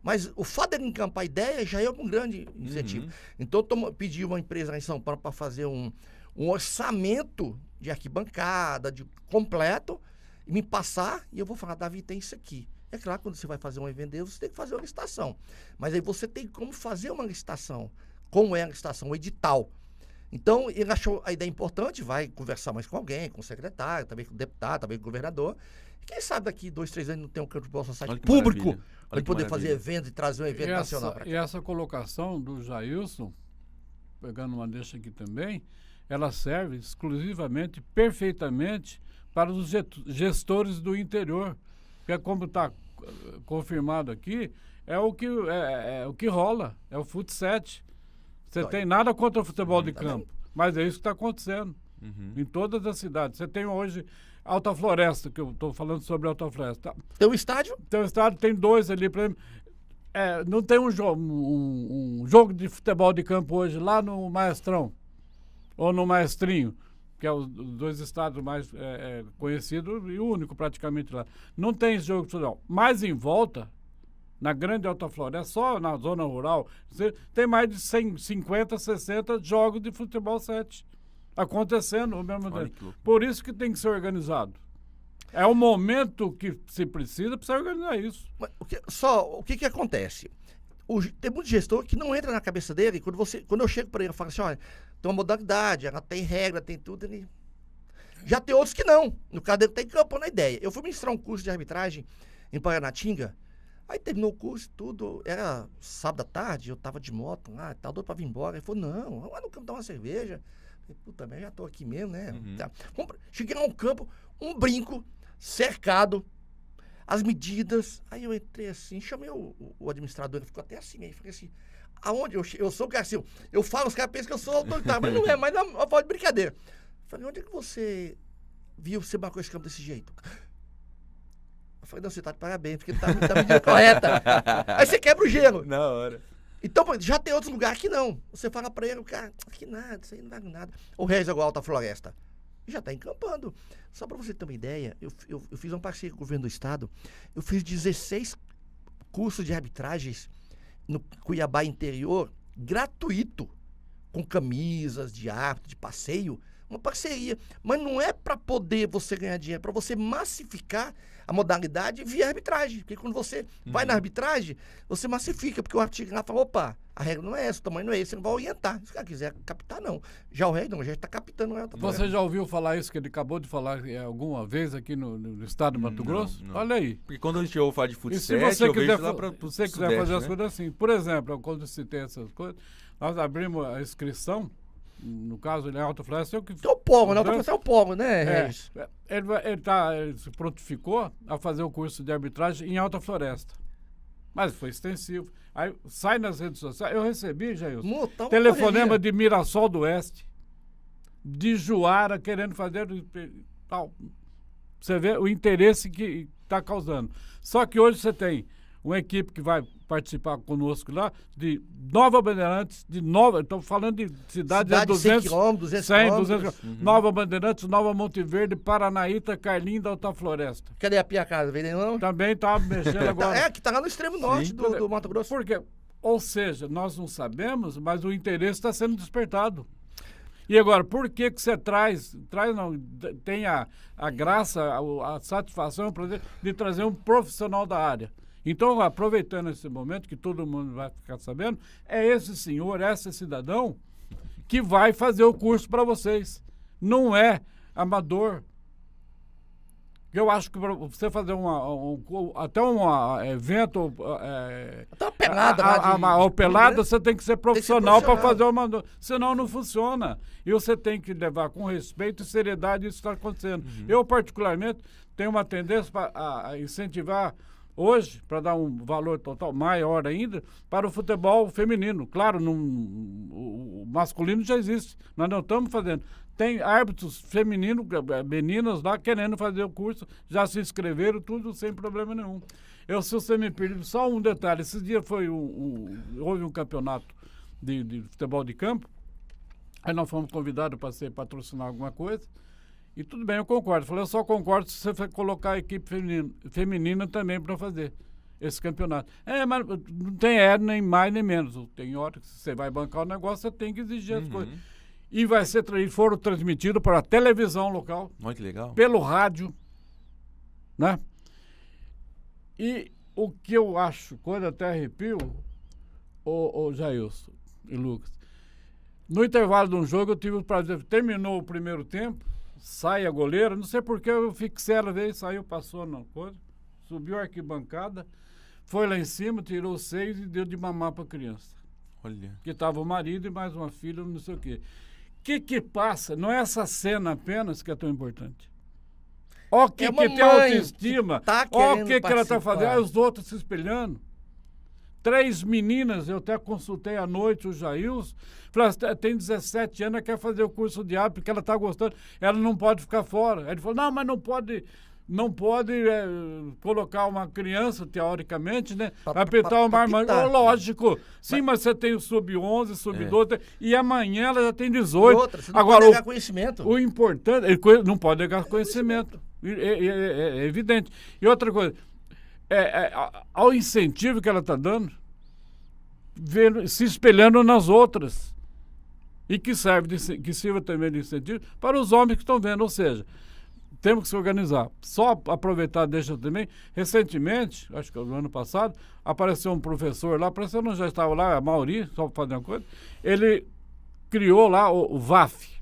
Mas o fato de ele encampar a ideia já é um grande incentivo. Então, eu pedi uma empresa lá em São Paulo para fazer um orçamento de arquibancada, completo, e me passar, e eu vou falar, Davi, tem isso aqui. É claro, quando você vai fazer um evento, você tem que fazer uma licitação. Mas aí você tem como fazer uma licitação. Como é a licitação? O edital. Então, ele achou a ideia importante, vai conversar mais com alguém, com o secretário, também com o deputado, também com o governador. Quem sabe daqui 2, 3 anos não tem um campo de bola society público para poder fazer evento e trazer um evento nacional para cá. E essa colocação do Jailson, pegando uma deixa aqui também, ela serve exclusivamente, perfeitamente, para os gestores do interior. Porque como está confirmado aqui, é o que rola, é o futsal. Você tem nada contra o futebol de campo, mas é isso que está acontecendo em todas as cidades. Você tem hoje Alta Floresta, que eu estou falando sobre Alta Floresta. Tem um estádio? Tem um estádio, tem 2 ali, por exemplo. Não tem um jogo de futebol de campo hoje lá no Maestrão, ou no Maestrinho, que é os 2 estados mais conhecidos e o único praticamente lá. Não tem esse jogo de futebol. Mas em volta, na Grande Alta Floresta, só na zona rural, tem mais de 50, 60 jogos de futebol 7 acontecendo ao mesmo tempo. Por isso que tem que ser organizado. É o momento que se precisa organizar isso. Mas o que acontece? Tem muito gestor que não entra na cabeça dele. Quando eu chego para ele e falo assim, olha, tem uma modalidade, ela tem regra, tem tudo. Ele... Já tem outros que não. No caso dele, tem campo na ideia. Eu fui ministrar um curso de arbitragem em Paranatinga. Aí terminou o curso, tudo. Era sábado à tarde, eu tava de moto lá, tava doido para vir embora. Ele falou, não, vamos lá no campo dar uma cerveja. Eu falei, puta, mas já tô aqui mesmo, né? Tá. Cheguei lá no campo, um brinco, cercado, as medidas. Aí eu entrei assim, chamei o administrador, ele ficou até assim, aí falei assim, aonde eu sou o cara assim, eu falo, os caras pensam que eu sou autoritário, mas não é, mas é uma forma de brincadeira. Falei, onde é que você viu você marcou esse campo desse jeito? Eu falei, não, você tá de parabéns, porque tá medindo correta. Aí você quebra o gelo. Na hora. Então, já tem outros lugares que não. Você fala pra ele, o cara, que nada, isso aí não vale nada. O Reis igual Alta Floresta. Já está encampando. Só para você ter uma ideia, eu fiz uma parceria com o governo do estado, eu fiz 16 cursos de arbitragens no Cuiabá interior, gratuito, com camisas de árbitro, de passeio, uma parceria. Mas não é para poder você ganhar dinheiro, é para você massificar a modalidade via arbitragem. Porque quando você vai na arbitragem, você massifica, porque o árbitro lá fala, opa, a regra não é essa, o tamanho não é esse, você não vai orientar. Se o cara quiser captar, não. Já o rei não, já está captando. Você já ouviu falar isso que ele acabou de falar alguma vez aqui no estado do Mato Grosso? Não. Olha aí. Porque quando a gente ouve falar de futsal, se você quiser, quiser fazer as coisas assim, por exemplo, quando eu citei essas coisas, nós abrimos a inscrição no caso ele é Alta Floresta, é o polo, né? Alta Floresta é o polo, né, Regis? Ele se prontificou a fazer o curso de arbitragem em Alta Floresta. Mas foi extensivo. Aí sai nas redes sociais. Eu recebi, Jailson, telefonema de Mirassol do Oeste, de Juara, querendo fazer tal. Você vê o interesse que está causando. Só que hoje você tem uma equipe que vai participar conosco lá, de Nova Bandeirantes, estou falando de cidade de 200 quilômetros, 100, 200 Nova Bandeirantes, Nova Monte Verde, Paranaíta, Carlinho, Alta Floresta. Cadê a Piacada? Veio não? Também está mexendo agora. Que está lá no extremo norte do Mato Grosso. Por quê? Ou seja, nós não sabemos, mas o interesse está sendo despertado. E agora, por que você tem a graça, a satisfação, o prazer de trazer um profissional da área? Então, aproveitando esse momento que todo mundo vai ficar sabendo, é esse senhor, esse cidadão que vai fazer o curso para vocês. Não é amador. Eu acho que para você fazer até um evento... até uma pelada. Pelada, você tem que ser profissional para fazer uma... Senão não funciona. E você tem que levar com respeito e seriedade isso que está acontecendo. Eu, particularmente, tenho uma tendência a incentivar... Hoje, para dar um valor total maior ainda, para o futebol feminino. Claro, o masculino já existe, nós não estamos fazendo. Tem árbitros femininos, meninas lá querendo fazer o curso, já se inscreveram, tudo sem problema nenhum. Se você me permite, só um detalhe, esse dia houve um campeonato de futebol de campo, aí nós fomos convidados para patrocinar alguma coisa, e tudo bem, eu concordo. Eu só concordo se você colocar a equipe feminina também para fazer esse campeonato. Mas não tem nem mais nem menos. Tem hora que você vai bancar o negócio, você tem que exigir as coisas. E foram transmitidos para a televisão local. Muito legal. Pelo rádio, né? E o que eu acho, quando até arrepio, o Jailson e Lucas, no intervalo de um jogo eu tive o prazer, terminou o primeiro tempo, sai a goleira, não sei porque eu fixei ela, veio, saiu, passou na coisa, subiu a arquibancada, foi lá em cima, tirou 6 e deu de mamar para a criança. Olha. Que estava o marido e mais uma filha, não sei o quê. O que passa? Não é essa cena apenas que é tão importante. Olha o que tem autoestima, olha o que ela está fazendo, olha os outros se espelhando. 3 meninas, eu até consultei à noite o Jailson, falei, tem 17 anos, quer fazer o curso de árbitro, porque ela está gostando, ela não pode ficar fora. Ele falou, não, mas não pode colocar uma criança, teoricamente, né? Apertar uma arma. Lógico. Sim, mas você tem o sub-11, sub-12, e amanhã ela já tem 18. Outra, você não pode negar conhecimento. O importante, ele não pode negar conhecimento. É evidente. E outra coisa, ao incentivo que ela está dando, se espelhando nas outras. E que sirva também de incentivo para os homens que estão vendo. Ou seja, temos que se organizar. Só aproveitar, deixa também. Recentemente, acho que no ano passado, apareceu um professor lá, parece que eu não já estava lá, a Mauri, só para fazer uma coisa. Ele criou lá o VAF,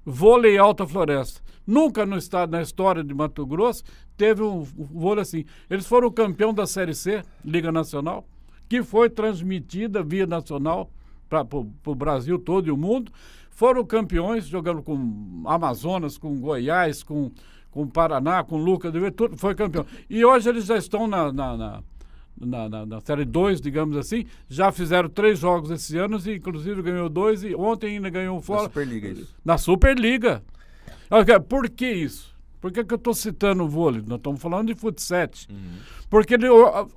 Vôlei Alta Floresta. Nunca na história de Mato Grosso teve um vôlei assim. Eles foram campeão da Série C, Liga Nacional, que foi transmitida via nacional para o Brasil todo e o mundo. Foram campeões jogando com Amazonas, com Goiás, com Paraná, com Lucas, tudo foi campeão. E hoje eles já estão na Série 2, digamos assim, já fizeram 3 jogos esse ano, e inclusive ganhou 2 e ontem ainda ganhou um fora. Na Superliga, isso. Na Superliga. Por que isso? Por que eu estou citando o vôlei? Nós estamos falando de futsal. Porque ele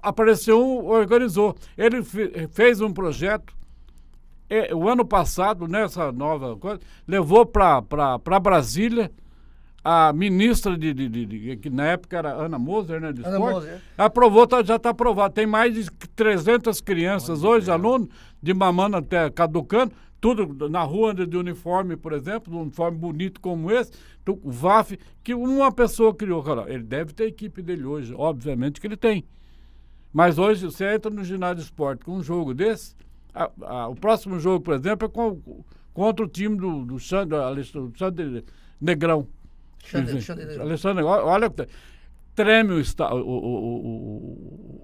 apareceu, organizou. Ele fez um projeto. O ano passado, nessa nova coisa, levou para Brasília a ministra que na época era Ana Moser, né, de esporte, aprovou, já está aprovado. Tem mais de 300 crianças hoje, alunos, de mamando até caducando, tudo na rua de uniforme, por exemplo, um uniforme bonito como esse, o VAF, que uma pessoa criou. Cara, ele deve ter a equipe dele hoje, obviamente que ele tem. Mas hoje, você entra no ginásio de esporte com um jogo desse, o próximo jogo, por exemplo, é contra o time do Alexandre Negrão. Alexandre, olha, treme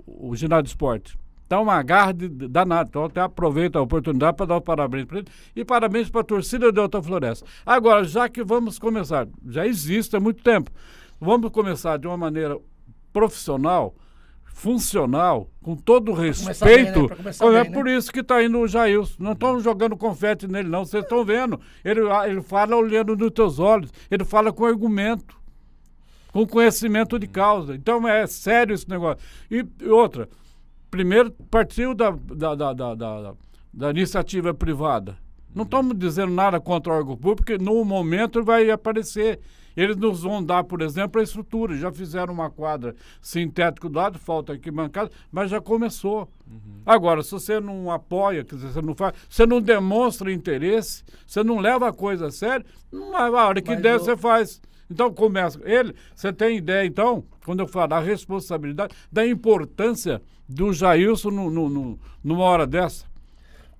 o ginásio de esporte. Está uma garra danada. Então, até aproveito a oportunidade para dar os parabéns para ele e parabéns para a torcida de Alta Floresta. Agora, já que vamos começar, já existe há muito tempo, vamos começar de uma maneira profissional, funcional, com todo o respeito. É por isso que está indo o Jailson. Não estão jogando confete nele, não. Vocês estão vendo. Ele fala olhando nos teus olhos. Ele fala com argumento, com conhecimento de causa. Então é sério esse negócio. E outra, primeiro partiu da iniciativa privada. Não estamos dizendo nada contra o órgão público, porque no momento vai aparecer. Eles nos vão dar, por exemplo, a estrutura. Já fizeram uma quadra sintética do lado, falta aqui bancada, mas já começou. Agora, se você não apoia, quer dizer, você não faz, você não demonstra interesse, você não leva a coisa a sério, a hora que der, você faz. Então, começa. Você tem ideia, então, quando eu falo da responsabilidade, da importância do Jailson numa hora dessa?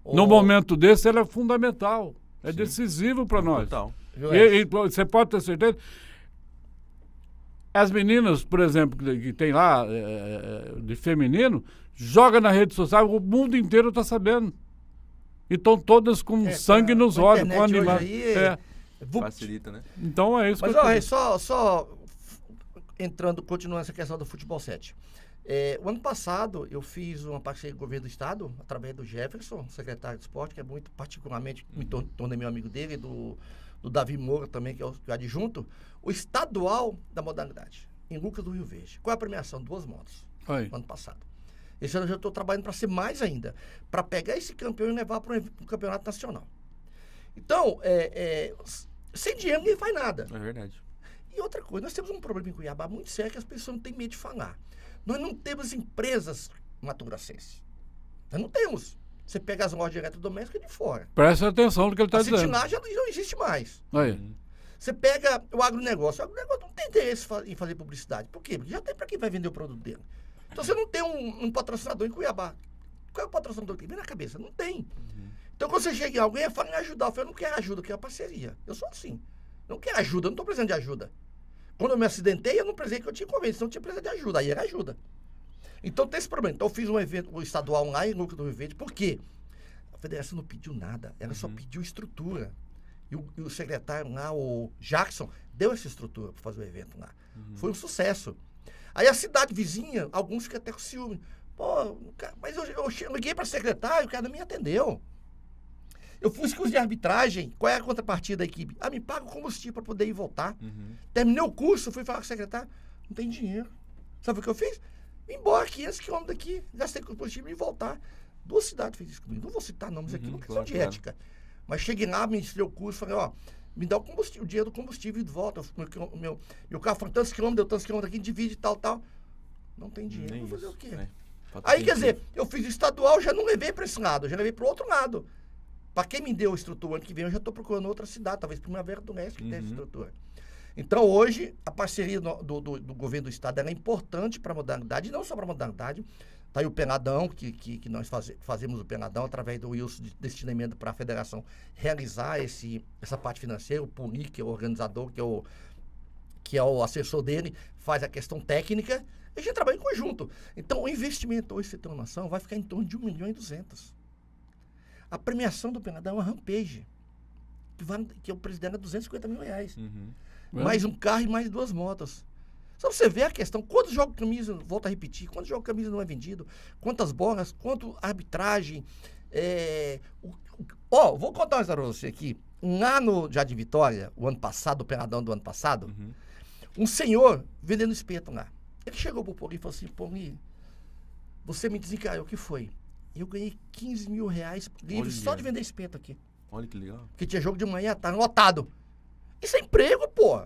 No momento desse, ele é fundamental. É decisivo para nós. Total. E você pode ter certeza. As meninas, por exemplo, que tem lá de feminino, joga na rede social, o mundo inteiro está sabendo. E estão todas com sangue nos olhos, com animal. Facilita, né? Então é isso. Mas olha, só continuando essa questão do futebol 7. O ano passado eu fiz uma parceria com o governo do estado, através do Jefferson, secretário de esporte, que é muito particularmente, me tornei meu amigo dele, do Davi Moura também, que é o adjunto, o estadual da modalidade, em Lucas do Rio Verde. Qual é a premiação? 2 motos, no ano passado. Esse ano eu já estou trabalhando para ser mais ainda, para pegar esse campeão e levar para o campeonato nacional. Então, sem dinheiro ninguém faz nada. É verdade. E outra coisa, nós temos um problema em Cuiabá muito sério que as pessoas não têm medo de falar. Nós não temos empresas mato-grossenses. Nós não temos. Você pega as lojas de eletrodomésticas de fora. Presta atenção no que ele está dizendo. A Citinagem já não existe mais. Aí. Você pega o agronegócio. O agronegócio não tem interesse em fazer publicidade. Por quê? Porque já tem para quem vai vender o produto dele. Então você não tem um patrocinador em Cuiabá. Qual é o patrocinador que tem? Vem na cabeça. Não tem. Então quando você chega em alguém, fala em ajudar. Eu falo, eu não quero ajuda, eu quero parceria. Eu sou assim. Eu não quero ajuda, eu não estou precisando de ajuda. Quando eu me acidentei, eu não precisei que eu tinha convênio, não tinha precisado de ajuda. Aí era ajuda. Então tem esse problema. Então eu fiz um evento estadual lá em Lucas do Rio Verde. Por quê? A federação não pediu nada. Ela só pediu estrutura. E o secretário lá, o Jackson, deu essa estrutura para fazer o evento lá. Foi um sucesso. Aí a cidade vizinha, alguns ficam até com ciúme. Pô, mas eu liguei para o secretário, o cara não me atendeu. Eu fiz curso de arbitragem. Qual é a contrapartida da equipe? Me paga o combustível para poder ir voltar. Terminei o curso, fui falar com o secretário. Não tem dinheiro. Sabe o que eu fiz? Vim embora 500 quilômetros daqui. Gastei combustível e voltar. 2 cidades fez isso comigo. Não vou citar nomes aqui, não é questão de ética. Mas cheguei lá, ministrei o curso, falei, me dá o dinheiro do combustível e de volta. Meu carro foi tantos quilômetros, deu tantos quilômetros aqui, divide e tal. Não tem dinheiro. Vou fazer o quê? Aí, quer dizer, eu fiz o estadual, já não levei para esse lado, já levei para o outro lado. Para quem me deu a estrutura ano que vem, eu já estou procurando outra cidade, talvez Primavera do Leste, que tem essa estrutura. Então, hoje, a parceria do governo do estado é importante para a modalidade, e não só para a modalidade. Está aí o Penadão, que nós fazemos o Penadão, através do Wilson, destinamento para a federação realizar essa parte financeira. O Puni, que é o organizador, que é o assessor dele, faz a questão técnica, e a gente trabalha em conjunto. Então, o investimento, hoje, você tem uma noção, vai ficar em torno de 1.200.000. A premiação do Penadão é uma rampage, que o presidente é R$250 mil. Mais um carro e mais 2 motos. Só você vê a questão, quantos jogos de camisa, volto a repetir, quantos jogos de camisa não é vendido, quantas bolas, quanto arbitragem. Vou contar uma história pra você aqui. Lá no Jardim Vitória, o ano passado, o Penadão do ano passado, um senhor vendendo espeto lá. Ele chegou pro Poli e falou assim, Poli, você me desencarou, o que foi? Eu ganhei R$15 mil livre só de vender espeto aqui. Olha que legal. Porque tinha jogo de manhã, tá lotado. Isso é emprego, pô.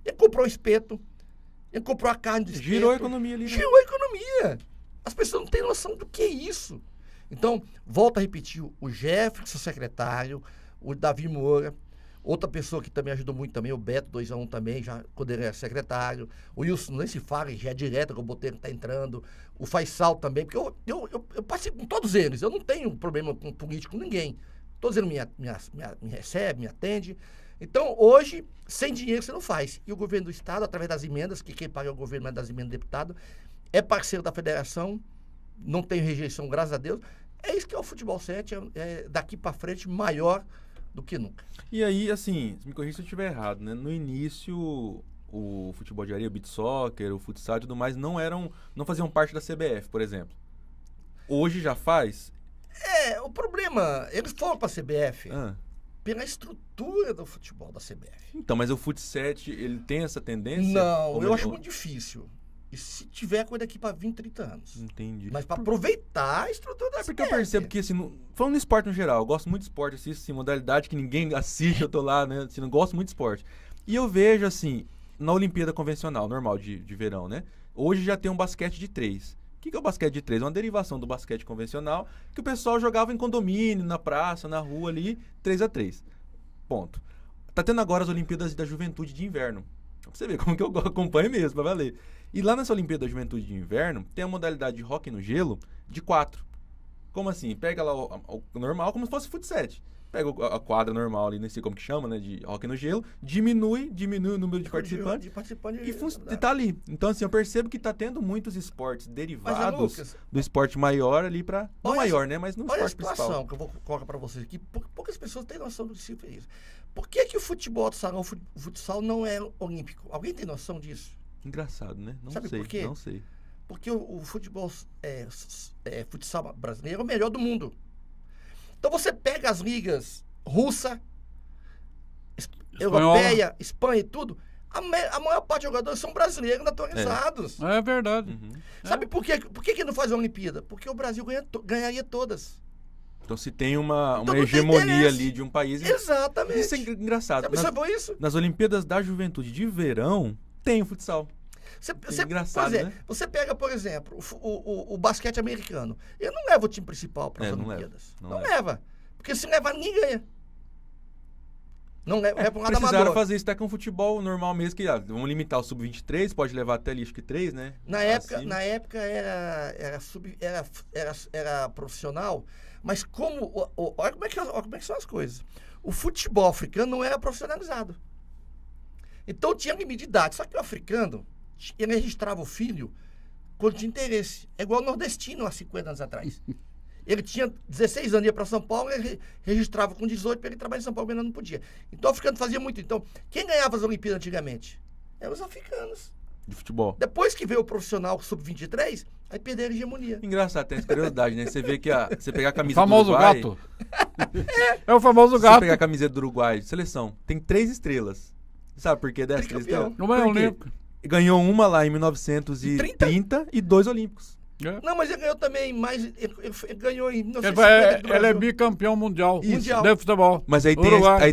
Ele comprou o espeto, ele comprou a carne do espeto. Girou a economia ali, né? Girou a economia. As pessoas não têm noção do que é isso. Então, volto a repetir, o Jefferson, secretário, o Davi Moura, outra pessoa que também ajudou muito também, o Beto 2-1 também, já quando ele era secretário. O Wilson, nem se fala, já é direto, que o Boteiro está entrando. O Faisal também, porque eu passei com todos eles. Eu não tenho problema com político, com ninguém. Todos eles me recebem, me atendem. Então, hoje, sem dinheiro você não faz. E o governo do estado, através das emendas, que quem paga é o governo, mas das emendas do deputado, é parceiro da federação, não tenho rejeição, graças a Deus. É isso que é o futebol 7, daqui para frente maior do que nunca. E aí, assim, me corrija se eu estiver errado, né? No início, o futebol de areia, o beach soccer, o futsal e tudo mais não faziam parte da CBF, por exemplo. Hoje já faz? O problema, eles foram para a CBF pela estrutura do futebol da CBF. Então, mas o Fut 7, ele tem essa tendência? Não, eu acho muito difícil. E se tiver coisa daqui para 20, 30 anos. Entendi. Mas para aproveitar a estrutura da CBF. Porque eu percebo que, assim, falando no esporte no geral, eu gosto muito de esporte, assisto, assim, modalidade que ninguém assiste, eu tô lá, né? Assim, eu gosto muito de esporte. E eu vejo, assim, na Olimpíada convencional, normal, de verão, né? Hoje já tem um basquete de 3. O que é o basquete de 3? É uma derivação do basquete convencional que o pessoal jogava em condomínio, na praça, na rua ali, 3x3. Ponto. Tá tendo agora as Olimpíadas da Juventude de Inverno. Pra você ver como que eu acompanho mesmo, pra valer. E lá nessa Olimpíada da Juventude de Inverno, tem a modalidade de hóquei no gelo de 4. Como assim? Pega lá o normal como se fosse Fut 7. Pega a quadra normal ali, não sei como que chama, né? De hóquei no gelo, diminui o número de participantes e tá ali. Então, assim, eu percebo que tá tendo muitos esportes derivados do esporte maior ali pra... Não maior, né? Mas no esporte principal. Olha a situação que eu vou colocar pra vocês aqui. Poucas pessoas têm noção do que significa isso. Por que o futebol do salão, o futsal não é olímpico? Alguém tem noção disso? Engraçado, né? Sabe por quê? Não sei. Porque o futebol futsal brasileiro é o melhor do mundo. Então você pega as ligas russa, europeia, Espanha e tudo, a maior parte dos jogadores são brasileiros naturalizados. É verdade. Uhum. Sabe por que não faz a Olimpíada? Porque o Brasil ganharia todas. Então se tem uma Então, hegemonia ali de um país... Exatamente. Isso é engraçado. Você observou isso? Nas Olimpíadas da Juventude de verão, tem o futsal. Engraçado, né? Você pega, por exemplo, o basquete americano. Ele não leva o time principal para as Olimpíadas. Não leva. Porque se levar, ninguém ganha. Não leva um lado precisaram amador. fazer isso até com o futebol normal mesmo, que vamos limitar o sub-23, pode levar até ali, acho que 3, né? Na época era profissional, mas olha como é que são as coisas. O futebol africano não era profissionalizado. Então tinha limite de idade. Só que o africano, ele registrava o filho quando tinha interesse. É igual o nordestino há 50 anos atrás. Ele tinha 16 anos, ia para São Paulo, ele registrava com 18 para ele trabalhar em São Paulo, mas não podia. Então o africano fazia muito. Então, quem ganhava as Olimpíadas antigamente? Eram os africanos. De futebol. Depois que veio o profissional sub-23, aí perderam a hegemonia. Engraçado, tem essa curiosidade, né? Você vê que você pegar a camisa do Uruguai... gato. É o famoso gato. Você pegar a camiseta do Uruguai, seleção, tem 3 estrelas. Sabe por que dessas 3 estrelas? Não é olímpico. Ganhou uma lá em 1930 e 2 olímpicos. Não, mas ele ganhou também mais. Ele ganhou em 1950. Ele é bicampeão mundial. Mundial. De futebol. Mas aí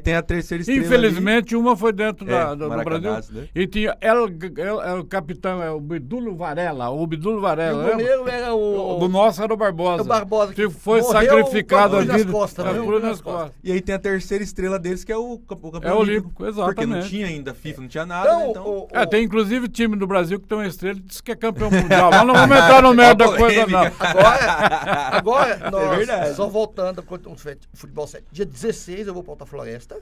tem a terceira estrela. Infelizmente, uma foi dentro do Maracanãs, Brasil. Né? E tinha o capitão, o Bidulo Varela. O Bidulo Varela. O goleiro era do nosso era o Barbosa. O Barbosa. Que foi sacrificado a vida. Nas costas. E aí tem a terceira estrela deles, que é o campeão olímpico. Exatamente. Porque não tinha ainda FIFA, não tinha nada. Então, tem inclusive time do Brasil que tem uma estrela e diz que é campeão mundial. Mas não vamos entrar no meio da coisa, não. Agora nós, só voltando ao futebol 7. Dia 16 eu vou para Alta Floresta.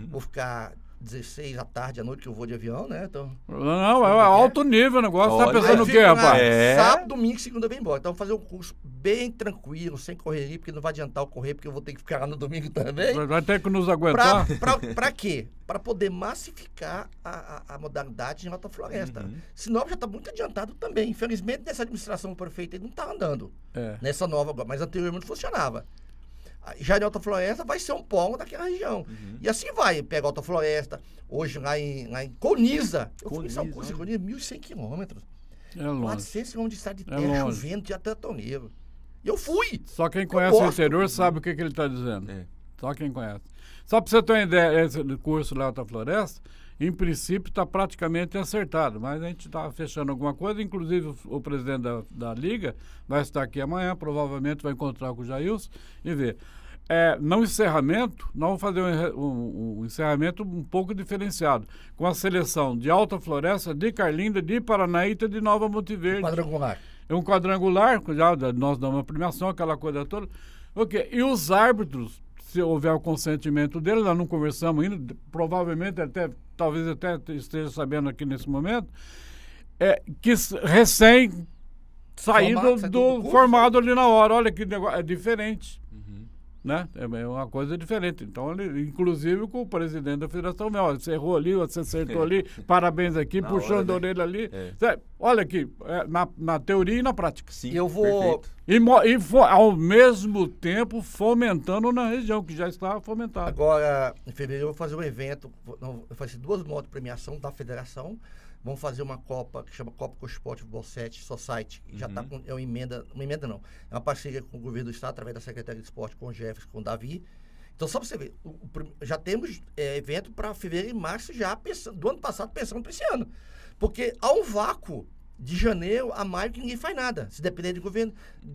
Vou ficar 16 à tarde, à noite, que eu vou de avião, né? Então, não, é alto nível o negócio. Você tá pensando o quê, rapaz? Sábado, domingo, segunda eu venho embora. Então, eu vou fazer um curso bem tranquilo, sem correria, porque não vai adiantar eu correr, porque eu vou ter que ficar lá no domingo também. Vai ter que nos aguentar. Pra quê? Para poder massificar a modalidade em Alta Floresta. Sinop já está muito adiantado também. Infelizmente, nessa administração prefeita ele não está andando. Nessa nova agora, mas anteriormente funcionava. Já em Alta Floresta vai ser um polo daquela região. E assim vai. Pega Alta Floresta, hoje lá em Coniza. Eu fui em São Paulo, Coniza, 1.100 quilômetros. É longe. 400 quilômetros de estrada de terra, chovendo, de Atratoneiro. E eu fui. Só quem conhece o interior sabe o que ele está dizendo. Só quem conhece. Só para você ter uma ideia, esse curso lá em Alta Floresta, em princípio está praticamente acertado, mas a gente está fechando alguma coisa, inclusive o presidente da Liga vai estar aqui amanhã, provavelmente vai encontrar com o Jailson e ver. No encerramento, nós vamos fazer um encerramento um pouco diferenciado, com a seleção de Alta Floresta, de Carlinda, de Paranaíta e de Nova Monte Verde. Quadrangular. É um quadrangular, já nós damos uma premiação, aquela coisa toda. E os árbitros, se houver o consentimento dele, nós não conversamos ainda, provavelmente talvez até esteja sabendo aqui nesse momento, que sair do formado ali na hora. Olha que negócio, é diferente. Né? É uma coisa diferente. Então, inclusive com o presidente da federação, você errou ali, você acertou ali, parabéns aqui, puxando a orelha ali. Olha aqui, na teoria e na prática. Sim, eu vou... E ao mesmo tempo fomentando na região, que já está fomentado. Agora, em fevereiro, eu vou fazer um evento, eu vou fazer 2 motos de premiação da federação. Vamos fazer uma Copa que chama Copa Cosport Futebol 7 Society. Que já está com uma emenda não. É uma parceria com o governo do estado, através da Secretaria de Esporte, com o Jefferson, com o Davi. Então, só para você ver, já temos evento para fevereiro e março, já do ano passado, pensando para esse ano. Porque há um vácuo de janeiro a maio que ninguém faz nada, se depender de governo,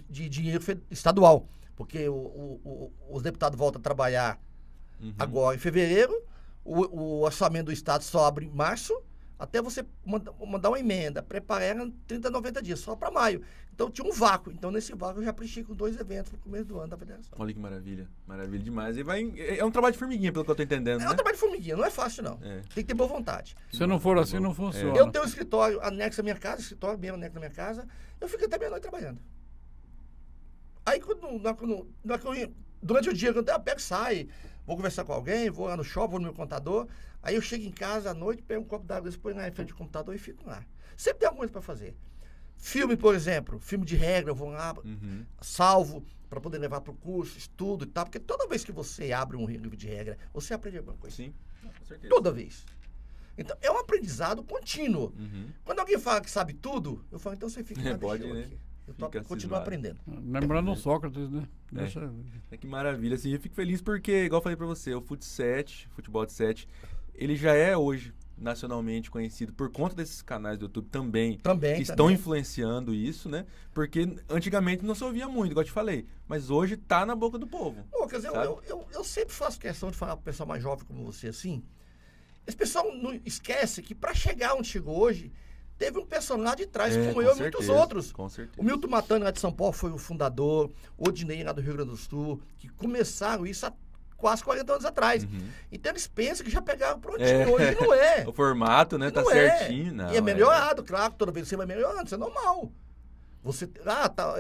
de dinheiro estadual. Porque os deputados voltam a trabalhar agora em fevereiro, o orçamento do estado só abre em março, até você mandar uma emenda, preparar 30, 90 dias, só para maio. Então tinha um vácuo. Então nesse vácuo eu já preenchi com 2 eventos no começo do ano da federação. Olha que maravilha. Maravilha demais. É um trabalho de formiguinha, pelo que eu tô entendendo, né? É um trabalho de formiguinha, não é fácil não. Tem que ter boa vontade. Se não for assim, não funciona. Eu tenho um escritório anexo à minha casa, escritório mesmo anexo à minha casa, eu fico até meia-noite trabalhando. Aí durante o dia, quando eu pego, saio, vou conversar com alguém, vou lá no shopping, vou no meu contador, aí eu chego em casa à noite, pego um copo d'água, põe lá em frente do computador e fico lá. Sempre tem alguma coisa para fazer. Filme, por exemplo, filme de regra, eu vou lá, salvo, para poder levar para o curso, estudo e tal, porque toda vez que você abre um livro de regra, você aprende alguma coisa. Sim, com certeza. Toda vez. Então, é um aprendizado contínuo. Quando alguém fala que sabe tudo, eu falo, então você fica lá, pode, né? aqui. Eu continuo aprendendo. Lembrando o Sócrates, né? Que maravilha. Assim, eu fico feliz porque, igual eu falei pra você, o futebol de 7, ele já é hoje nacionalmente conhecido por conta desses canais do YouTube também que estão influenciando isso, né? Porque antigamente não se ouvia muito, igual eu te falei, mas hoje tá na boca do povo. Lucas, eu sempre faço questão de falar pro pessoal mais jovem como você assim. Esse pessoal não esquece que para chegar onde chegou hoje, teve um personagem de trás, como eu e muitos outros. Com certeza. O Milton Matani, lá de São Paulo, foi o fundador. O Odinei, lá do Rio Grande do Sul, que começaram isso há quase 40 anos atrás. Então eles pensam que já pegaram prontinho. Hoje não é. O formato, né? Tá certinho. Não, e é melhorado, claro. Toda vez que você vai melhorando, isso é normal. Você,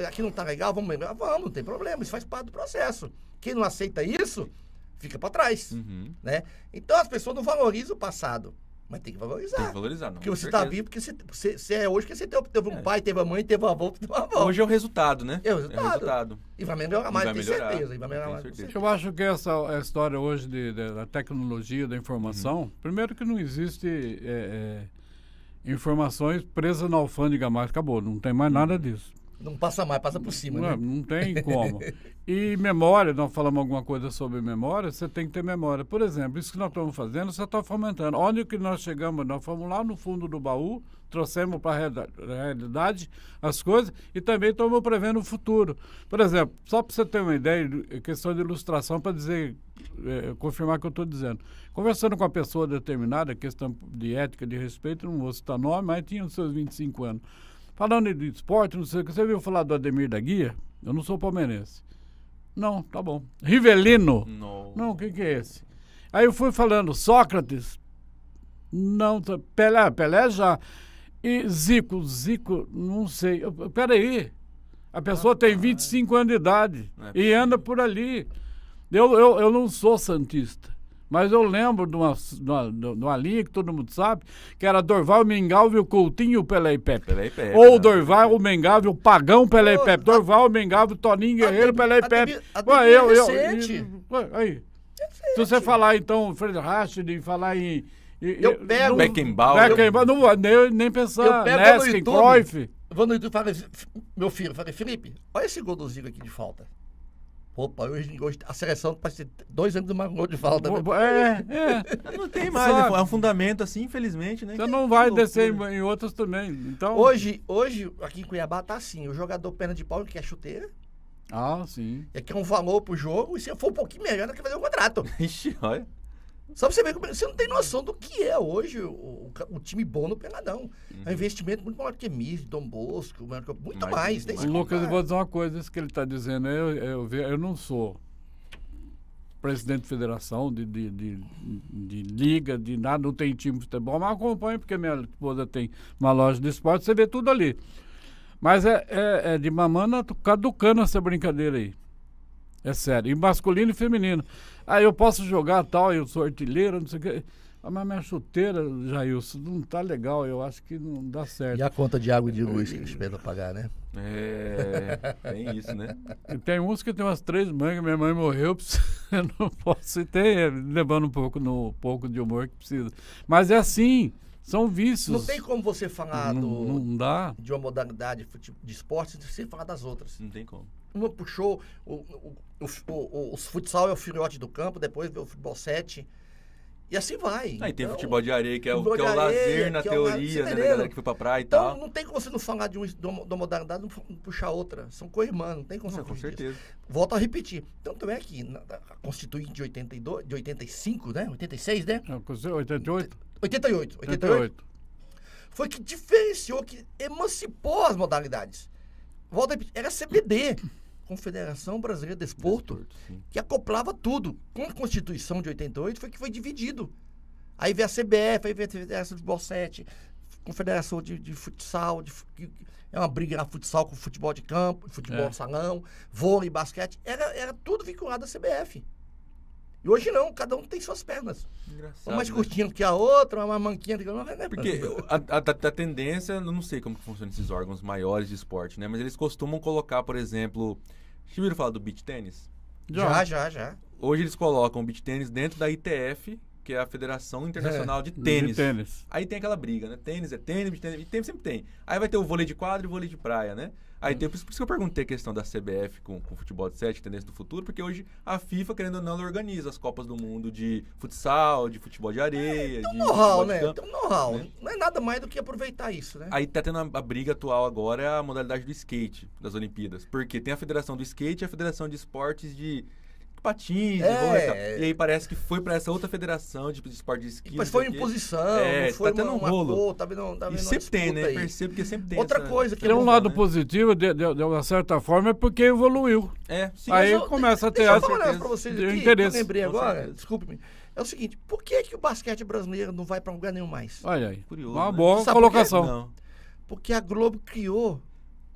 aqui não tá legal, vamos melhorar? Vamos, não tem problema. Isso faz parte do processo. Quem não aceita isso, fica para trás. Né? Então as pessoas não valorizam o passado. Mas tem que valorizar. Tem que valorizar, não. Porque você está vivo, porque você é hoje, porque você teve um pai, teve uma mãe, teve uma avó, teve uma avó. Hoje é o resultado, né? É o resultado. E vai melhorar mais, tem certeza. E vai melhorar mais. Certeza. Eu acho que essa história hoje da tecnologia, da informação, primeiro que não existe informações presas na alfândega mais, acabou, não tem mais nada disso. Não passa mais, passa por cima, né? Não tem como. E memória, nós falamos alguma coisa sobre memória, você tem que ter memória. Por exemplo, isso que nós estamos fazendo, você está fomentando. Onde que nós chegamos? Nós fomos lá no fundo do baú, trouxemos para a realidade as coisas e também estamos prevendo o futuro. Por exemplo, só para você ter uma ideia, questão de ilustração, para dizer, confirmar o que eu estou dizendo. Conversando com uma pessoa determinada, questão de ética, de respeito, não vou citar nome, mas tinha os seus 25 anos. Falando de esporte, não sei o que. Você viu falar do Ademir da Guia? Eu não sou palmeirense. Não, tá bom. Rivelino? Não, o que é esse? Aí eu fui falando, Sócrates? Não, Pelé já. E Zico, não sei. Peraí. A pessoa tem 25 anos de idade e anda por ali. Eu não sou santista. Mas eu lembro de uma linha que todo mundo sabe, que era Dorval, Mengalvio, Coutinho, Pelé e Pepe. Ou Dorval, o Mengalvio, o Pagão, Pelé e Pepe. Dorval, Mengalvio, Toninho, Guerreiro, Pelé e Pepe. Aí. Se você falar, então, Fred Rashid, falar em... Eu pego... Beckenbauer. Não vou nem pensar. Neskin, Cruyff. Vou no YouTube e falo, meu filho, falei, Felipe, olha esse gol do Zico aqui de falta. Opa, hoje a seleção parece ter 2 anos de uma gol de falta. Não tem mais, é um fundamento assim, infelizmente, né? Você não vai descer em outras também. Então... Hoje, aqui em Cuiabá tá assim, o jogador perna de pau que é chuteira. Ah, sim. É que é um valor pro jogo, e se for um pouquinho melhor, que fazer um contrato. Ixi, olha. Só pra você ver, você não tem noção do que é hoje o time bom no Peladão. É um investimento muito maior que Emílio, Dom Bosco, muito mais. Lucas, eu vou dizer uma coisa, isso que ele está dizendo, eu não sou presidente de federação, de liga, de nada, não tem time de futebol, mas acompanho porque minha esposa tem uma loja de esporte, você vê tudo ali. Mas é de mamana caducando essa brincadeira aí. É sério. E masculino e feminino. Aí eu posso jogar tal, eu sou artilheiro, não sei o quê. Mas minha chuteira, Jailson, não tá legal, eu acho que não dá certo. E a conta de água e de luz que espera pagar, né? Tem isso, né? E tem uns que tem umas 3 mangas, minha mãe morreu, eu não posso ter, levando um pouco de humor que precisa. Mas é assim, são vícios. Não tem como você falar Não dá. de uma modalidade de esporte sem falar das outras. Não tem como. Uma puxou, o futsal é o filhote do campo, depois veio o futebol 7. E assim vai. Aí tem Então, futebol de areia, que é o futebol de lazer areia, na que é o teoria, né? Da entendendo? galera que foi pra praia e Então, tal. não tem como você não falar de uma modalidade e não puxar outra. São co-irmãs, não tem como você Com fugir disso. certeza. Volto a repetir. Tanto é que a Constituinte de 85, né? 86, né? 88? 88. Foi que diferenciou, que emancipou as modalidades. Volto a repetir. Era a CBD, Confederação Brasileira de Desporto, Sim. que acoplava tudo. Com a Constituição de 88 foi que foi dividido. Aí veio a CBF, aí veio a Federação de Futebol 7, Confederação de Futsal, é uma briga na futsal com futebol de campo, futebol salão, vôlei, basquete, era tudo vinculado à CBF. E hoje não, cada um tem suas pernas. Engraçado, Uma mais né? curtinha do que a outra, uma mais manquinha do que a outra. Né? Porque a tendência, eu não sei como que funcionam esses órgãos maiores de esporte, né? Mas eles costumam colocar, por exemplo... Vocês viram falar do beach tênis? Já. Hoje eles colocam o beach tênis dentro da ITF, que é a Federação Internacional de Tênis. Aí tem aquela briga, né? Tênis é tênis, beach tênis, e sempre tem. Aí vai ter o vôlei de quadra e o vôlei de praia, né? Aí tem, por isso que eu perguntei a questão da CBF com o futebol de 7, tendência do futuro, porque hoje a FIFA, querendo ou não, ela organiza as Copas do Mundo de futsal, de futebol de areia, Tem de um know-how, futebol de né? campo, Tem um know-how. né? Não é nada mais do que aproveitar isso, né? Aí tá tendo a briga atual agora, é a modalidade do skate das Olimpíadas. Porque tem a Federação do Skate e a Federação de Esportes de patins, de vôlei e tal. E aí parece que foi pra essa outra federação de esporte de esqui. Mas não foi sei o quê. imposição, É, não foi tá tendo um uma rolo. cor, tá vendo E uma sempre tem, disputa né? aí. Percebo que sempre tem Outra essa... coisa que Tem um bom, lado né? positivo, de uma certa forma, é porque evoluiu. É, sim. Aí Mas começa a ter deixa eu essa falar um negócio pra vocês de aqui, interesse. que eu lembrei Com agora, certeza. desculpe-me. É o seguinte, por que o basquete brasileiro não vai pra lugar nenhum mais? Olha aí, Curioso, uma né? boa Sabe por quê? colocação. Não. Porque a Globo criou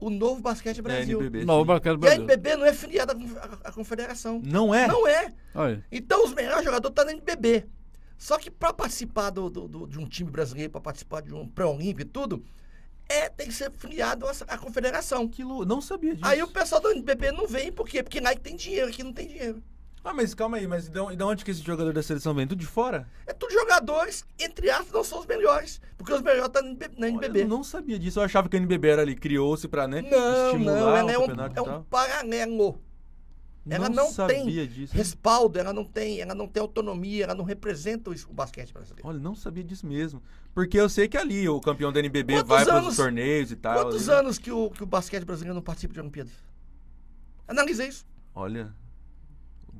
o novo basquete Brasil. NBB, Novo sim. basquete E a brasileiro. NBB não é filiada à confederação. Não é? Não é. Olha, Então os melhores jogadores estão na NBB. Só que para participar de um time brasileiro, para participar de um pré-olímpico e tudo, tem que ser filiado à confederação. Não sabia disso. Aí o pessoal da NBB não vem, por quê? Porque lá que tem dinheiro, aqui não tem dinheiro. Ah, mas calma aí, mas de onde que esse jogador da seleção vem? Tudo de fora? É tudo jogadores, entre aspas, não são os melhores. Porque os melhores estão na Olha, NBB. eu não sabia disso. Eu achava que a NBB era ali, criou-se pra, né, Não, estimular ela o campeonato é e um tal. paralelo. Ela não sabia tem disso. respaldo, ela não tem autonomia, ela não representa o basquete brasileiro. Olha, não sabia disso mesmo. Porque eu sei que ali o campeão da NBB Quantos vai para anos- os torneios e tal. Quantos ali, né? anos que o basquete brasileiro não participa de Olimpíadas? Analise isso. Olha.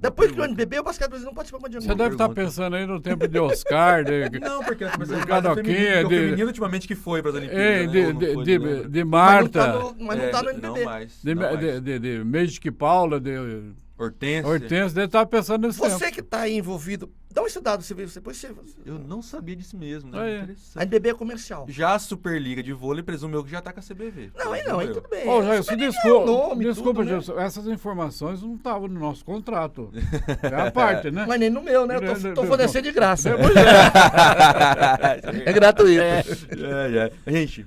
Depois que o NBB, o basquete brasileiro não participa mais de você Olimpíadas. deve estar pergunta. pensando aí no tempo de Oscar, Não, porque eu comecei a Cada falar feminino, quem, porque o de- feminino ultimamente que foi para as Olimpíadas, né? Ou não foi, não lembro. de Mas Marta, não tá no Não NBB. mais. de, não mais. de Magic Paula, de Hortência. Hortência, deve estar pensando nesse tempo. Você que está aí envolvido, dá uma estudada, depois você... Eu não sabia disso mesmo, né? Ah, é. A Interessante. NBB é comercial. Já a Superliga de vôlei presumeu que já tá com a CBV. Não, aí não, aí tudo bem. Ô, Jailson, desculpa, nome, desculpa, tudo, né? Jailson, essas informações não estavam no nosso contrato. É a parte, né? Mas nem no meu, né? Eu tô fornecendo de graça. Pois É gratuito. Gente,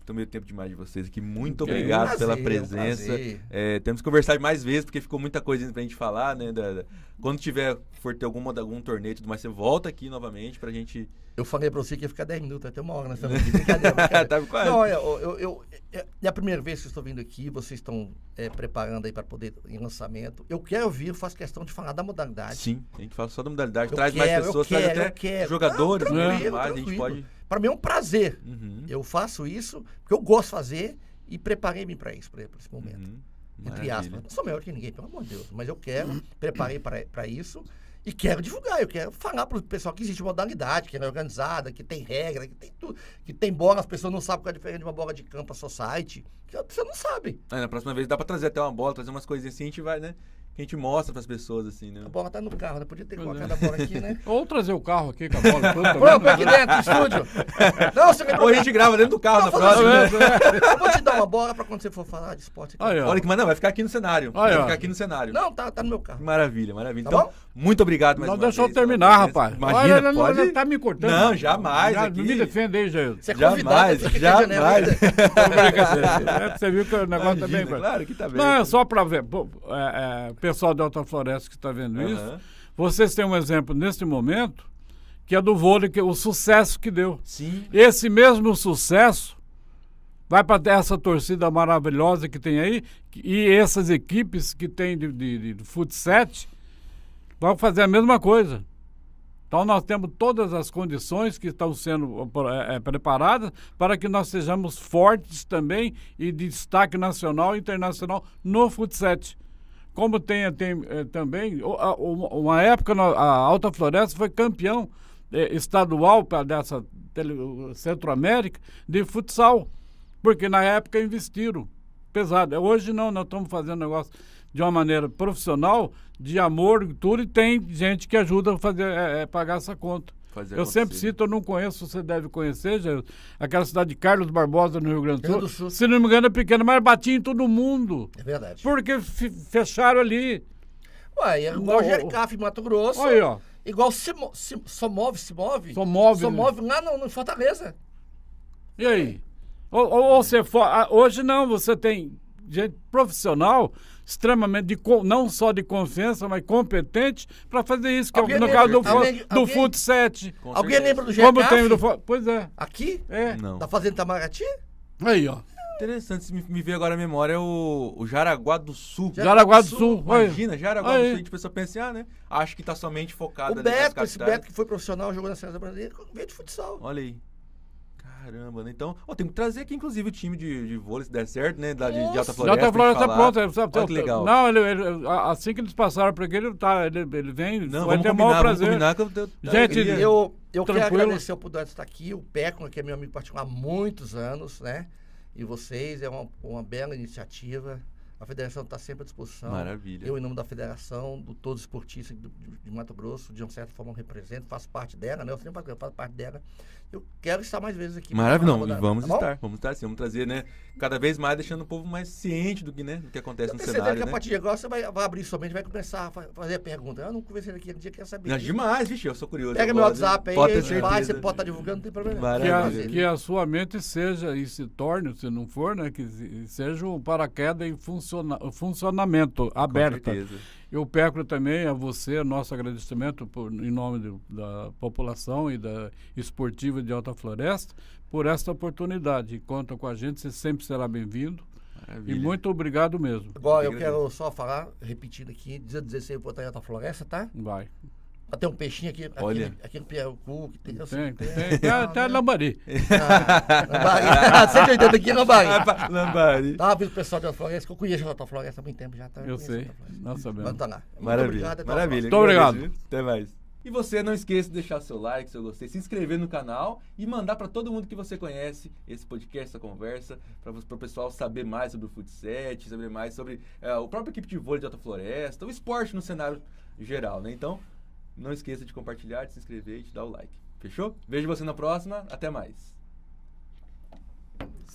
tomei o tempo demais de vocês aqui. Muito Ok. obrigado Prazer, pela um presença. prazer. Temos que conversar mais vezes, porque ficou muita coisa ainda pra gente falar, né? Quando for ter algum torneio e tudo mais, você volta aqui novamente pra gente... Eu falei pra você que ia ficar 10 minutos, até uma hora nós estamos aqui. Brincadeira. Tá quase. Não, olha, é a primeira vez que eu estou vindo aqui, vocês estão preparando aí para poder em lançamento. Eu quero ouvir, eu faço questão de falar da modalidade. Sim, a gente fala só da modalidade. Eu Traz quero, mais pessoas, eu traz quero, até eu quero. jogadores, Não, né? tranquilo, Mas a gente tranquilo. pode... Para mim é um prazer. Uhum, Eu faço isso porque eu gosto de fazer e preparei-me para isso, para esse momento. uhum. Entre Maravilha. aspas. Não sou melhor que ninguém, pelo amor de Deus. Mas eu quero, preparei para isso e quero divulgar. Eu quero falar para o pessoal que existe modalidade, que é organizada, que tem regra, que tem tudo. Que tem bola, as pessoas não sabem qual é a diferença de uma bola de campo, a society. Que a pessoa não sabe. Na próxima vez dá pra trazer até uma bola, trazer umas coisinhas assim, a gente vai, né? que a gente mostra pras pessoas, assim, né? A bola tá no carro, né? Podia ter Pois colocado é. a bola aqui, né? Ou trazer o carro aqui com a bola toda. Pô, aqui dentro do estúdio. Não, você Ou a gente grava dentro do carro na próxima, né? Eu vou te dar uma bola pra quando você for falar de esporte. Aqui. Aí, ó. Olha que, mas não, vai ficar aqui no cenário. Aí, Vai ó. ficar aqui no cenário. Não, tá no meu carro. Maravilha, maravilha. Tá Então, bom? muito obrigado mais Não uma deixa eu vez pela terminar, presença. rapaz. Imagina, Olha, pode... não tá me cortando. Não, jamais Já, aqui. Me defende aí, Jair. Você é convidado. Jamais, fica aqui na janela jamais. ainda. Você viu que o negócio também... Imagina, claro que tá bem. Não, é só para ver. O pessoal da Alta Floresta que está vendo isso, Aham. vocês têm um exemplo neste momento, que é do vôlei, que é o sucesso que deu. Sim. Esse mesmo sucesso vai para essa torcida maravilhosa que tem aí, e essas equipes que tem de futsal vão fazer a mesma coisa. Então nós temos todas as condições que estão sendo preparadas para que nós sejamos fortes também e de destaque nacional e internacional no futsal. Como tem também, uma época a Alta Floresta foi campeão estadual dessa Centro-América de futsal, porque na época investiram pesado. Hoje não, nós estamos fazendo negócio de uma maneira profissional, de amor e tudo, e tem gente que ajuda a fazer, pagar essa conta. Eu sempre cito, eu não conheço, você deve conhecer, já, aquela cidade de Carlos Barbosa, no Rio Grande do Sul. Se não me engano é pequena, mas batia em todo mundo. É verdade. Porque fecharam ali. Ué, é igual Gercaf em Mato Grosso. Aí, ó. Igual Só Move lá no Fortaleza. E aí? Ou você hoje não, você tem gente profissional extremamente, não só de confiança, mas competente para fazer isso, que é no caso do futsal. Alguém lembra do Gercaf? Como tem pois é. Aqui? É. Não. Tá fazendo Itamaraty? Aí, ó. Interessante, se me veio agora a memória, é o Jaraguá do Sul. Jaraguá do Sul. Imagina, Jaraguá do Aí. Sul, a gente pessoa pensa, né? Acho que tá somente focado O ali nas Beto, esse capitais. Beto que foi profissional, jogou na Seleção Brasileira, veio de futsal. Olha aí. Caramba, né? Então, tem que trazer aqui, inclusive, o time de vôlei, se der certo, né? De Alta Nossa. Floresta. Já tá Floresta pronto. Olha que legal. Não, assim que eles passaram por aqui, ele vem. Não, vai vamos ter o combinar, maior prazer. Gente, Eu quero Tranquilo. agradecer a oportunidade de estar aqui, o Pecon, que é meu amigo particular há muitos anos, né? E vocês, é uma bela iniciativa. A federação está sempre à disposição. Maravilha. Eu, em nome da federação, do Todos Esportistas de Mato Grosso, de uma certa forma, represento, faço parte dela, né? Eu sempre faço parte dela. Eu quero estar mais vezes aqui. Maravilha, não, vamos tá estar sim, vamos trazer, né? Cada vez mais deixando o povo mais ciente do que acontece eu no tenho certeza cenário, que a né? partir de agora você vai abrir sua mente, vai começar a fazer a pergunta. Eu não conversei aqui, um dia quer saber. Não, demais, vixe, eu sou curioso. Pega meu WhatsApp aí, pode ter a gente vai, certeza. você pode estar divulgando, não tem problema. Maravilha. Que a sua mente seja e se torne, se não for, né, que seja um paraquedas em funcionamento aberto. Com certeza. E o Pecro também, a você, nosso agradecimento em nome da população e da esportiva de Alta Floresta por esta oportunidade. E conta com a gente, você sempre será bem-vindo. Maravilha. E muito obrigado mesmo. Agora, eu quero só falar, repetindo aqui, 16 eu vou estar em Alta Floresta, tá? Vai. Tem um peixinho aqui, Olha. aqui no Piaucu, que tem. Tem até lambari. Lambari. 180 aqui, Lambari. Lambari. Tá, aviso o pessoal de Alta Floresta, que eu conheço a Alta Floresta há muito tempo já. Tá? Eu sei, nós sabemos. Vamos tá lá. Muito Maravilha. obrigado, até a Maravilha. Muito obrigado. Viu? Até mais. E você não esqueça de deixar seu like, seu gostei, se inscrever no canal e mandar para todo mundo que você conhece esse podcast, essa conversa, para o pessoal saber mais sobre o futsal, saber mais sobre a própria equipe de vôlei de Alta Floresta, o esporte no cenário geral, né? Então, não esqueça de compartilhar, de se inscrever e de dar o like. Fechou? Vejo você na próxima. Até mais.